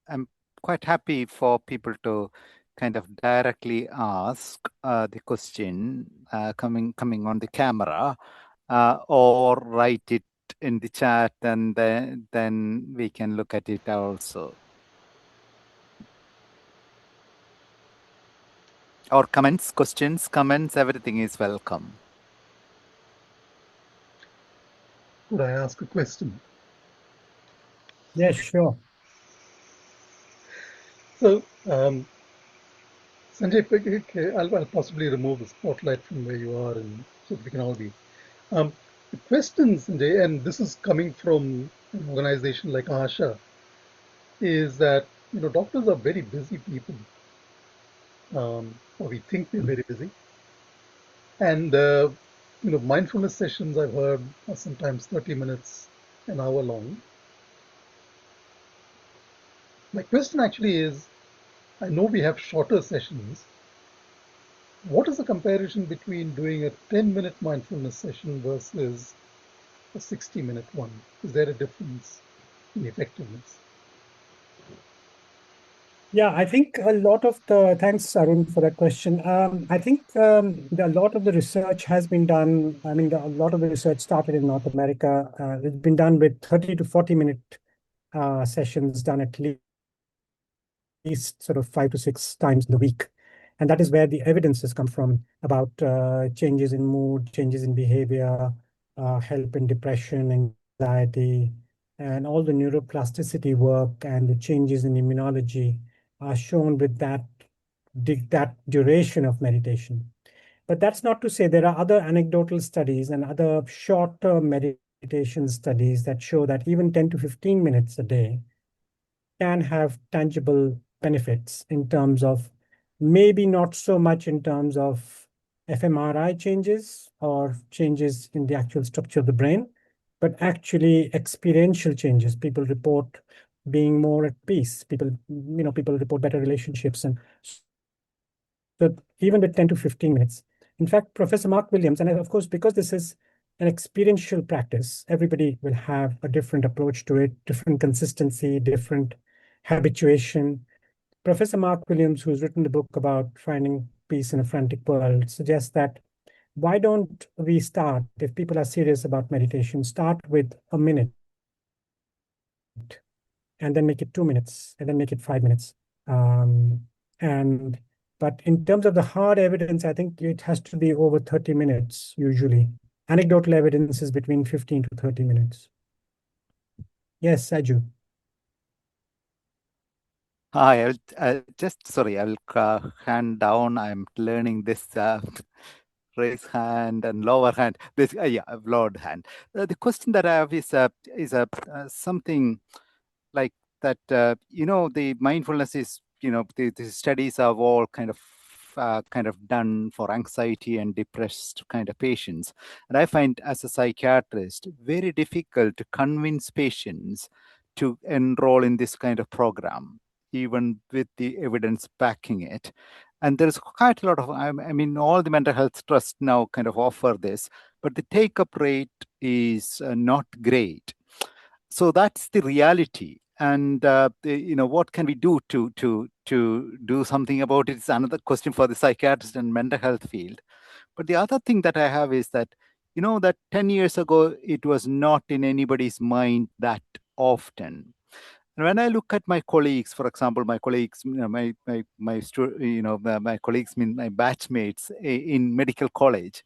I'm quite happy for people to kind of directly ask the question coming on the camera, or write it in the chat, and then we can look at it also. Or questions, comments, everything is welcome. Could I ask a question? Yes, sure. So, Sanjay, I'll possibly remove the spotlight from where you are, and so that we can all be. The question, Sanjay, and this is coming from an organization like ASHA, is that doctors are very busy people, or we think they're very busy, and Mindfulness sessions I've heard are sometimes 30 minutes, an hour long. My question actually is, I know we have shorter sessions. What is the comparison between doing a 10-minute mindfulness session versus a 60-minute one? Is there a difference in effectiveness? Yeah, I think a lot of thanks, Arun, for that question. I think a lot of the research has been done. I mean, a lot of the research started in North America. It's been done with 30 to 40-minute sessions done at least sort of 5 to 6 times in the week. And that is where the evidence has come from about changes in mood, changes in behavior, help in depression, anxiety, and all the neuroplasticity work and the changes in immunology are shown with that duration of meditation. But that's not to say there are other anecdotal studies and other short-term meditation studies that show that even 10 to 15 minutes a day can have tangible benefits in terms of maybe not so much in terms of fMRI changes or changes in the actual structure of the brain, but actually experiential changes. People report being more at peace. People report better relationships. And so even with 10 to 15 minutes. In fact, Professor Mark Williams, and of course, because this is an experiential practice, everybody will have a different approach to it, different consistency, different habituation. Professor Mark Williams, who's written the book about finding peace in a frantic world, suggests that why don't we start, if people are serious about meditation, start with a minute and then make it 2 minutes and then make it 5 minutes. And but in terms of the hard evidence, I think it has to be over 30 minutes usually. Anecdotal evidence is between 15 to 30 minutes. Yes, Saju. Hi, sorry, I'll hand down. I'm learning this raise hand and lower hand. This, yeah, I've lowered hand. The question that I have is something like that. The mindfulness is, the studies are all kind of done for anxiety and depressed kind of patients. And I find as a psychiatrist very difficult to convince patients to enroll in this kind of program, even with the evidence backing it. And there's quite a lot of, I mean, all the mental health trusts now kind of offer this, but the take-up rate is not great. So that's the reality. And what can we do to do something about it is another question for the psychiatrist and mental health field. But the other thing that I have is that, that 10 years ago, it was not in anybody's mind that often. And when I look at my colleagues, for example, my colleagues, my colleagues mean my batchmates in medical college,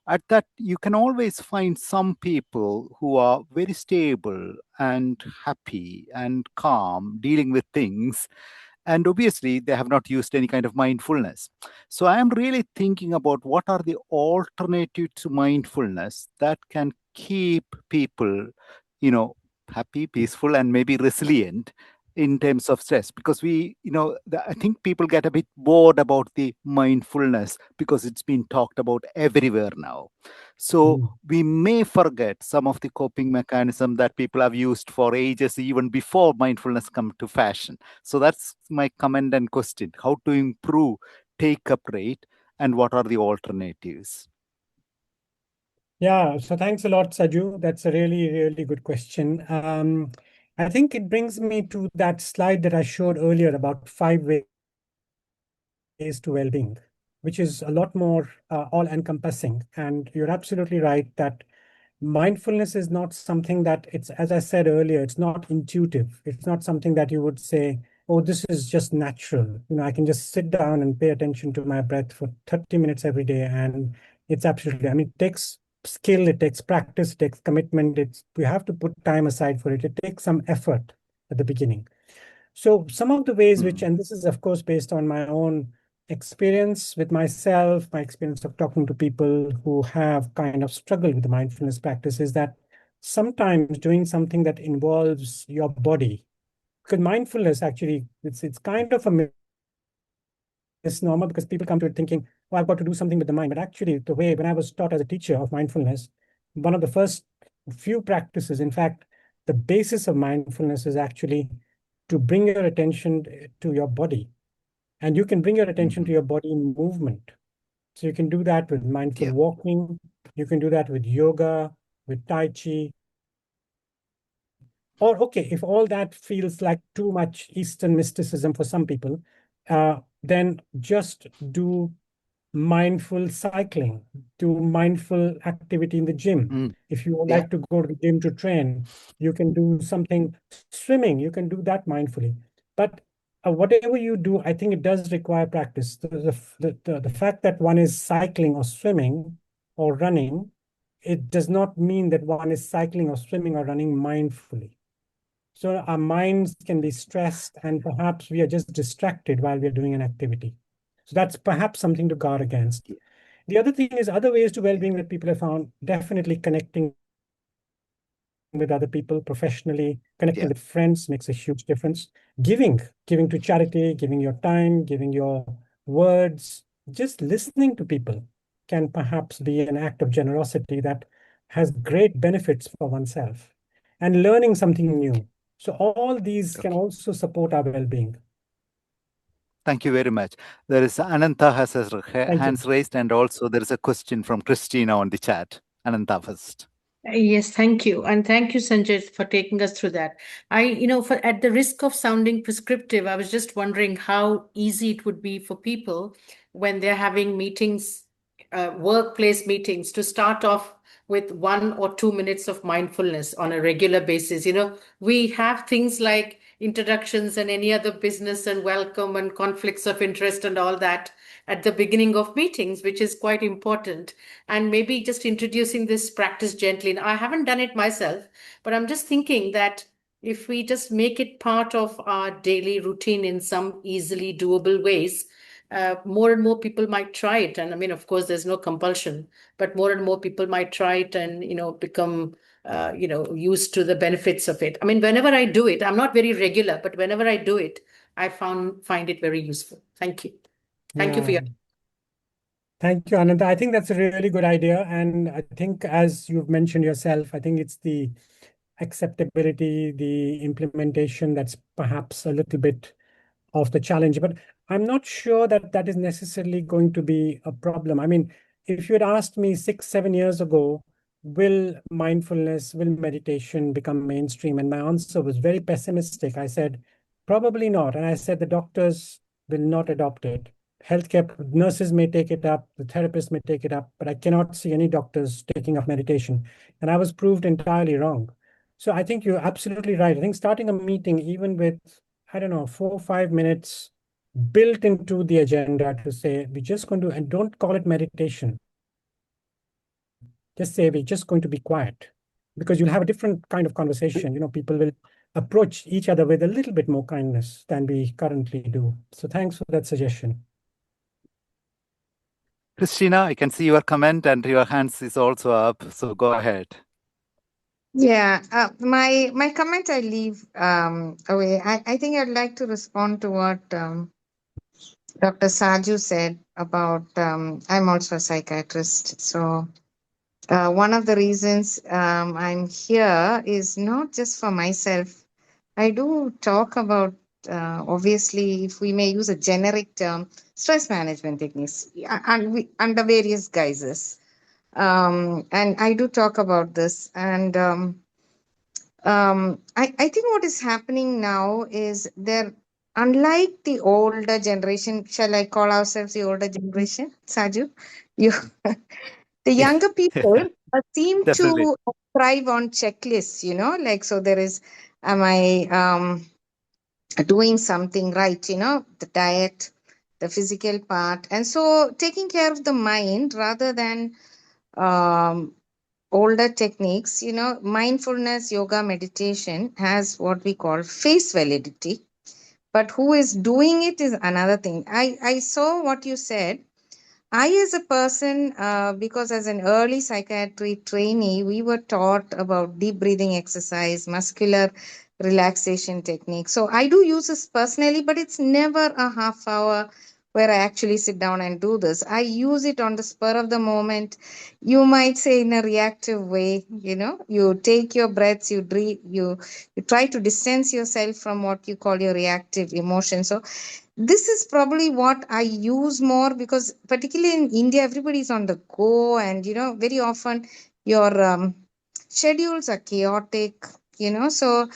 at that you can always find some people who are very stable and happy and calm dealing with things, and obviously they have not used any kind of mindfulness. So I am really thinking about what are the alternatives to mindfulness that can keep people happy, peaceful, and maybe resilient in terms of stress, because I think people get a bit bored about the mindfulness because it's been talked about everywhere now. So we may forget some of the coping mechanism that people have used for ages, even before mindfulness come to fashion. So that's my comment and question: how to improve take-up rate, and what are the alternatives? Yeah, so thanks a lot, Saju. That's a really, really good question. I think it brings me to that slide that I showed earlier about 5 ways to well-being, which is a lot more all-encompassing. And you're absolutely right that mindfulness is not something that it's, as I said earlier, it's not intuitive. It's not something that you would say, oh, this is just natural. I can just sit down and pay attention to my breath for 30 minutes every day. And it's absolutely, it takes skill, it takes practice, it takes commitment. We have to put time aside for it. It takes some effort at the beginning. So some of the ways which, and this is of course based on my own experience with myself, my experience of talking to people who have kind of struggled with the mindfulness practice, is that sometimes doing something that involves your body, because mindfulness actually, it's kind of a misnomer because people come to it thinking, oh, I've got to do something with the mind. But actually, the way when I was taught as a teacher of mindfulness, one of the first few practices, in fact, the basis of mindfulness is actually to bring your attention to your body. And you can bring your attention to your body in movement. So you can do that with mindful walking. You can do that with yoga, with Tai Chi. Or, okay, if all that feels like too much Eastern mysticism for some people, then just do mindful cycling, do mindful activity in the gym. If you Yeah. like to go to the gym to train, you can do something, swimming, you can do that mindfully. But whatever you do, I think it does require practice. The fact that one is cycling or swimming or running, it does not mean that one is cycling or swimming or running mindfully. So our minds can be stressed and perhaps we are just distracted while we're doing an activity. So that's perhaps something to guard against. The other thing is other ways to well-being that people have found, definitely connecting with other people professionally, connecting with friends makes a huge difference. Giving to charity, giving your time, giving your words, just listening to people can perhaps be an act of generosity that has great benefits for oneself. And learning something new. So all these can also support our well-being. Thank you very much. There is Ananta has his hands raised, and also there is a question from Christina on the chat. Ananta first. Yes, thank you. And thank you, Sanjay, for taking us through that. For at the risk of sounding prescriptive, I was just wondering how easy it would be for people when they're having meetings, workplace meetings, to start off with 1 or 2 minutes of mindfulness on a regular basis. We have things like introductions and any other business and welcome and conflicts of interest and all that at the beginning of meetings, which is quite important. And maybe just introducing this practice gently. Now, I haven't done it myself, but I'm just thinking that if we just make it part of our daily routine in some easily doable ways, more and more people might try it. And I mean, of course, there's no compulsion, but more and more people might try it and, become, used to the benefits of it. I mean, whenever I do it, I'm not very regular, but whenever I do it, I find it very useful. Thank you. Thank you for your. Thank you, Ananda. I think that's a really good idea. And I think, as you've mentioned yourself, I think it's the acceptability, the implementation that's perhaps a little bit of the challenge. But I'm not sure that that is necessarily going to be a problem. I mean, if you had asked me 6-7 years ago, will mindfulness, will meditation become mainstream? And my answer was very pessimistic. I said, probably not. And I said the doctors will not adopt it. Healthcare nurses may take it up, the therapists may take it up, but I cannot see any doctors taking up meditation. And I was proved entirely wrong. So I think you're absolutely right. I think starting a meeting, even with, I don't know, 4 or 5 minutes built into the agenda to say, we're just going to, and don't call it meditation. Just say, we're just going to be quiet, because you'll have a different kind of conversation. People will approach each other with a little bit more kindness than we currently do. So thanks for that suggestion. Christina, I can see your comment and your hands is also up. So go ahead. Yeah, my comment I leave away. I think I'd like to respond to what Dr. Saju said about I'm also a psychiatrist. So one of the reasons I'm here is not just for myself. I do talk about, obviously, if we may use a generic term, stress management techniques under various guises. And I do talk about this. And I think what is happening now is unlike the older generation, shall I call ourselves the older generation, Saju? The younger people seem to thrive on checklists, so there is, am I doing something right, the diet, the physical part. And so taking care of the mind rather than older techniques, mindfulness, yoga, meditation has what we call face validity. But who is doing it is another thing. I saw what you said. I, as a person, because as an early psychiatry trainee, we were taught about deep breathing exercise, muscular relaxation techniques. So I do use this personally, but it's never a half hour where I actually sit down and do this. I use it on the spur of the moment. You might say in a reactive way, you take your breaths, you try to distance yourself from what you call your reactive emotion. So this is probably what I use more, because particularly in India, everybody's on the go, and very often your schedules are chaotic, so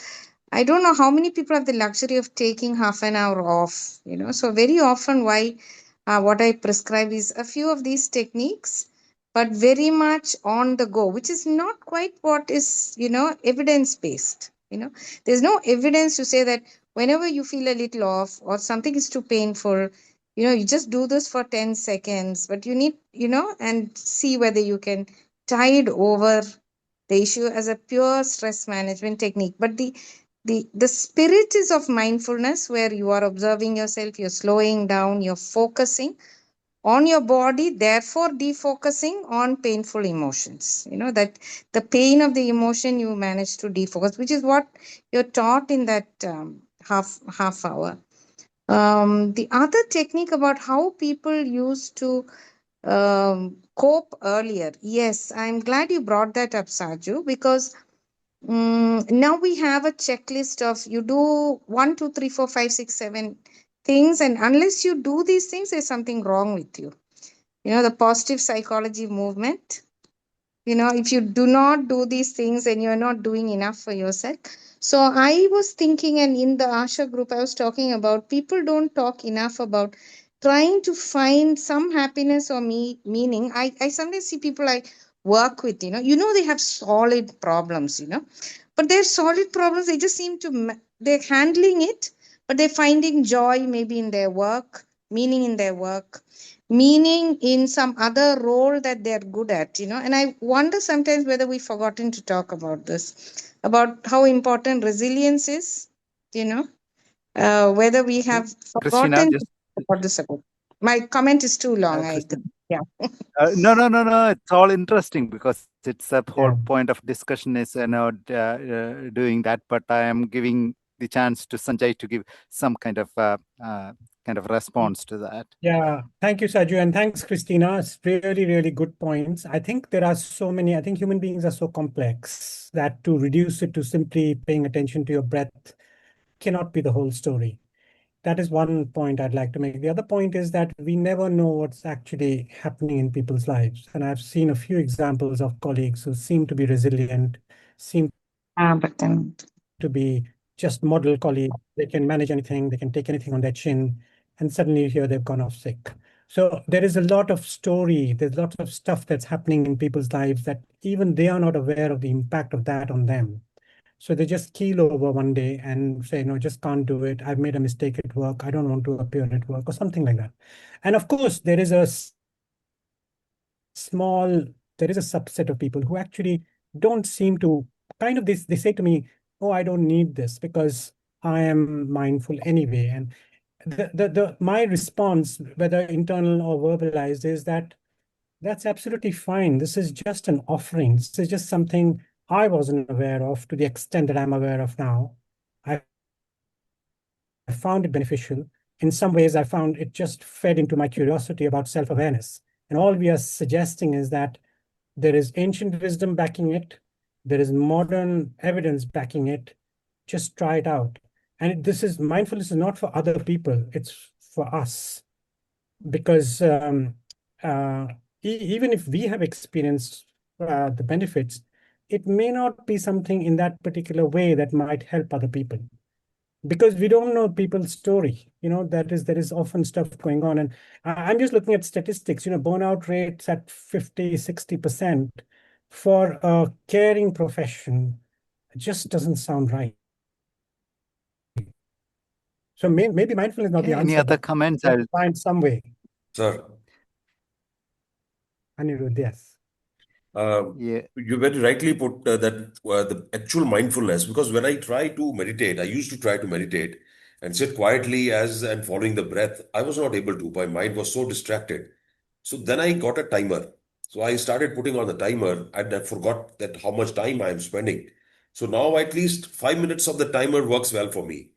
I don't know how many people have the luxury of taking half an hour off, so very often what I prescribe is a few of these techniques, but very much on the go, which is not quite what is, evidence based. There's no evidence to say that whenever you feel a little off or something is too painful, you just do this for 10 seconds, but you need, and see whether you can tide over the issue as a pure stress management technique. But the spirit is of mindfulness, where you are observing yourself, you're slowing down, you're focusing on your body, therefore defocusing on painful emotions. That the pain of the emotion you manage to defocus, which is what you're taught in that half hour. The other technique about how people used to cope earlier. Yes, I'm glad you brought that up, Saju, because now we have a checklist of you do 1, 2, 3, 4, 5, 6, 7 things, and unless you do these things, there's something wrong with you. The positive psychology movement. If you do not do these things, then you're not doing enough for yourself. So I was thinking, and in the ASHA group, I was talking about people don't talk enough about trying to find some happiness or meaning. I sometimes see people I work with, they have solid problems, but they're solid problems. They just seem to, they're handling it, but they're finding joy maybe in their work, meaning in their work, meaning in some other role that they're good at, and I wonder sometimes whether we've forgotten to talk about this, about how important resilience is, whether we have Christina, forgotten to just talk about this. My comment is too long, I Christina. agree. Yeah. No. It's all interesting because it's a whole Yeah. point of discussion is doing that. But I am giving the chance to Sanjay to give some kind of response to that. Yeah, thank you, Saju, and thanks, Christina. It's really, really good points. I think there are so many, I think human beings are so complex that to reduce it to simply paying attention to your breath cannot be the whole story. That is one point I'd like to make. The other point is that we never know what's actually happening in people's lives. And I've seen a few examples of colleagues who seem to be resilient, seem But then to be just model colleagues. They can manage anything, they can take anything on their chin, and suddenly here they've gone off sick. So there is a lot of story, there's lots of stuff that's happening in people's lives that even they are not aware of the impact of that on them. So they just keel over one day and say, no, just can't do it. I've made a mistake at work. I don't want to appear at work or something like that. And of course, there is a subset of people who actually don't seem to they say to me, oh, I don't need this because I am mindful anyway. And my response, whether internal or verbalized, is that that's absolutely fine. This is just an offering. This is just something I wasn't aware of to the extent that I'm aware of now. I found it beneficial. In some ways, I found it just fed into my curiosity about self-awareness. And all we are suggesting is that there is ancient wisdom backing it. There is modern evidence backing it. Just try it out. And mindfulness is not for other people. It's for us. Because even if we have experienced the benefits, it may not be something in that particular way that might help other people. Because we don't know people's story, there is often stuff going on. And I'm just looking at statistics, burnout rates at 50, 60% for a caring profession just doesn't sound right. So maybe mindfulness is not the answer. Any other comments? I'll find some way. Sir, Anirudh, yes. Yeah. you very rightly put that the actual mindfulness, because when I try to meditate, I used to try to meditate and sit quietly and following the breath. I was not able to. My mind was so distracted. So then I got a timer. So I started putting on the timer and I forgot that how much time I am spending. So now at least 5 minutes of the timer works well for me.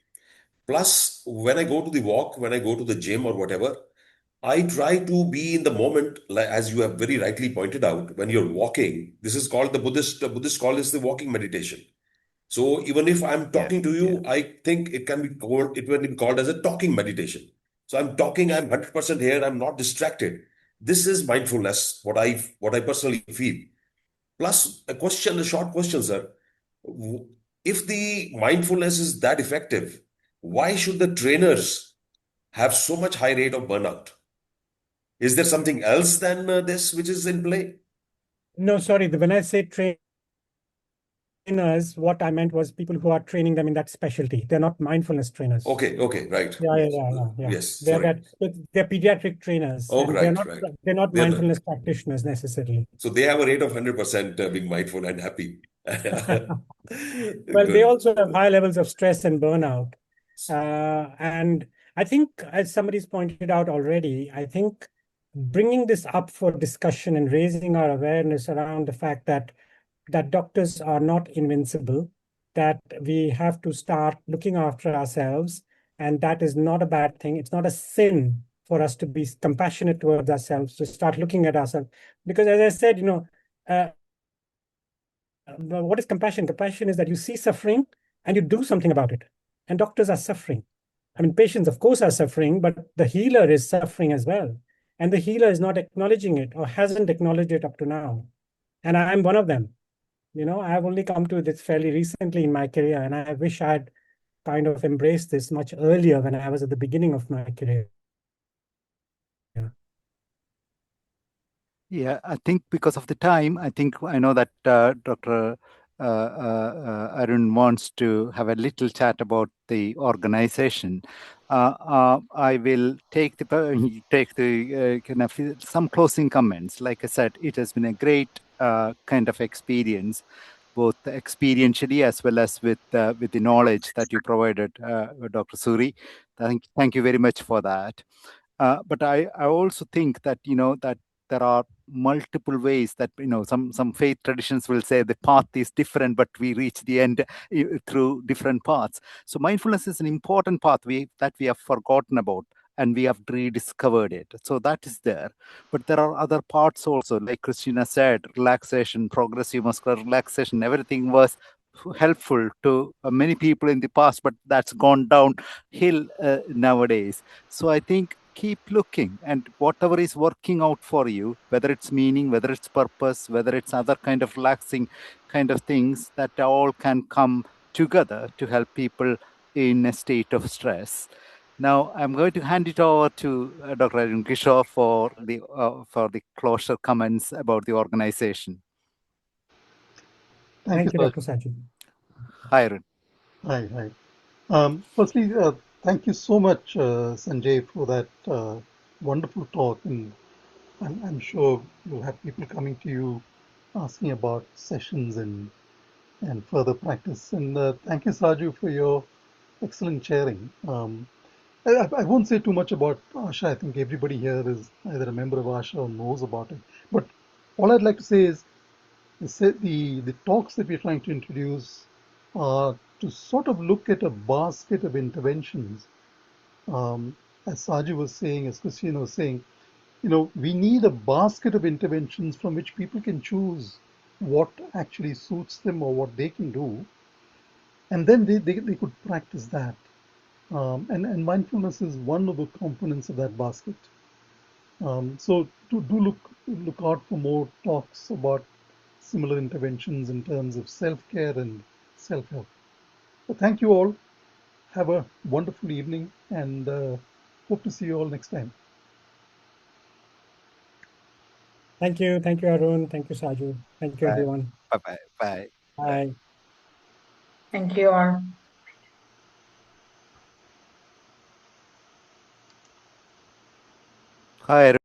Plus, when I go to the walk, when I go to the gym or whatever, I try to be in the moment, like as you have very rightly pointed out, when you're walking. This is called Buddhist call is the walking meditation. So even if I'm Yeah, talking to yeah. you, I think it can be called as a talking meditation. So I'm talking, I'm 100% here, I'm not distracted. This is mindfulness, what I personally feel. Plus a short question, sir. If the mindfulness is that effective, why should the trainers have so much high rate of burnout? Is there something else than this which is in play? No, sorry. When I say trainers, what I meant was people who are training them in that specialty. They're not mindfulness trainers. Okay, right. Yeah. Yes, They're sorry. they're pediatric trainers, Oh, and right. they're not They're the, mindfulness practitioners necessarily. so they have a rate of 100% being mindful and happy. Well, they Good. also have high levels of stress and burnout. And I think, as somebody's pointed out already, I think bringing this up for discussion and raising our awareness around the fact that doctors are not invincible, that we have to start looking after ourselves, and that is not a bad thing. It's not a sin for us to be compassionate towards ourselves, to start looking at ourselves. Because as I said, what is compassion? Compassion is that you see suffering and you do something about it. And doctors are suffering. I mean, patients, of course, are suffering, but the healer is suffering as well. And the healer is not acknowledging it or hasn't acknowledged it up to now. And I'm one of them. I've only come to this fairly recently in my career, and I wish I'd kind of embraced this much earlier when I was at the beginning of my career. Yeah, I think because of the time, I know that Dr. Arun wants to have a little chat about the organization. I will take the kind of some closing comments. Like I said, it has been a great kind of experience, both experientially as well as with the knowledge that you provided, Dr. Suri. Thank you very much for that. But I also think that that there are multiple ways that some faith traditions will say the path is different, but we reach the end through different paths. So mindfulness is an important path that we have forgotten about, and we have rediscovered it. So that is there. But there are other parts also, like Christina said, relaxation, progressive muscular relaxation, everything was helpful to many people in the past, but that's gone downhill nowadays. So I think keep looking, and whatever is working out for you, whether it's meaning, whether it's purpose, whether it's other kind of relaxing kind of things, that all can come together to help people in a state of stress. Now I'm going to hand it over to Dr. Arun Kishore for the closure comments about the organization. Thank you, Thank you, Saj. Dr. Sajid. Hi, Arun. Hi. Firstly, thank you so much, Sanjay, for that wonderful talk. And I'm sure you'll have people coming to you asking about sessions and further practice. And thank you, Saju, for your excellent sharing. I won't say too much about ASHA. I think everybody here is either a member of ASHA or knows about it. But all I'd like to say is the talks that we're trying to introduce are to sort of look at a basket of interventions. As Saju was saying, as Christine was saying, we need a basket of interventions from which people can choose what actually suits them or what they can do. And then they could practice that. And mindfulness is one of the components of that basket. So do look out for more talks about similar interventions in terms of self-care and self-help. So thank you all. Have a wonderful evening, and hope to see you all next time. Thank you, Arun. Thank you, Saju. Thank you, everyone. Bye. Bye. Bye. Thank you all. Hi, Arun.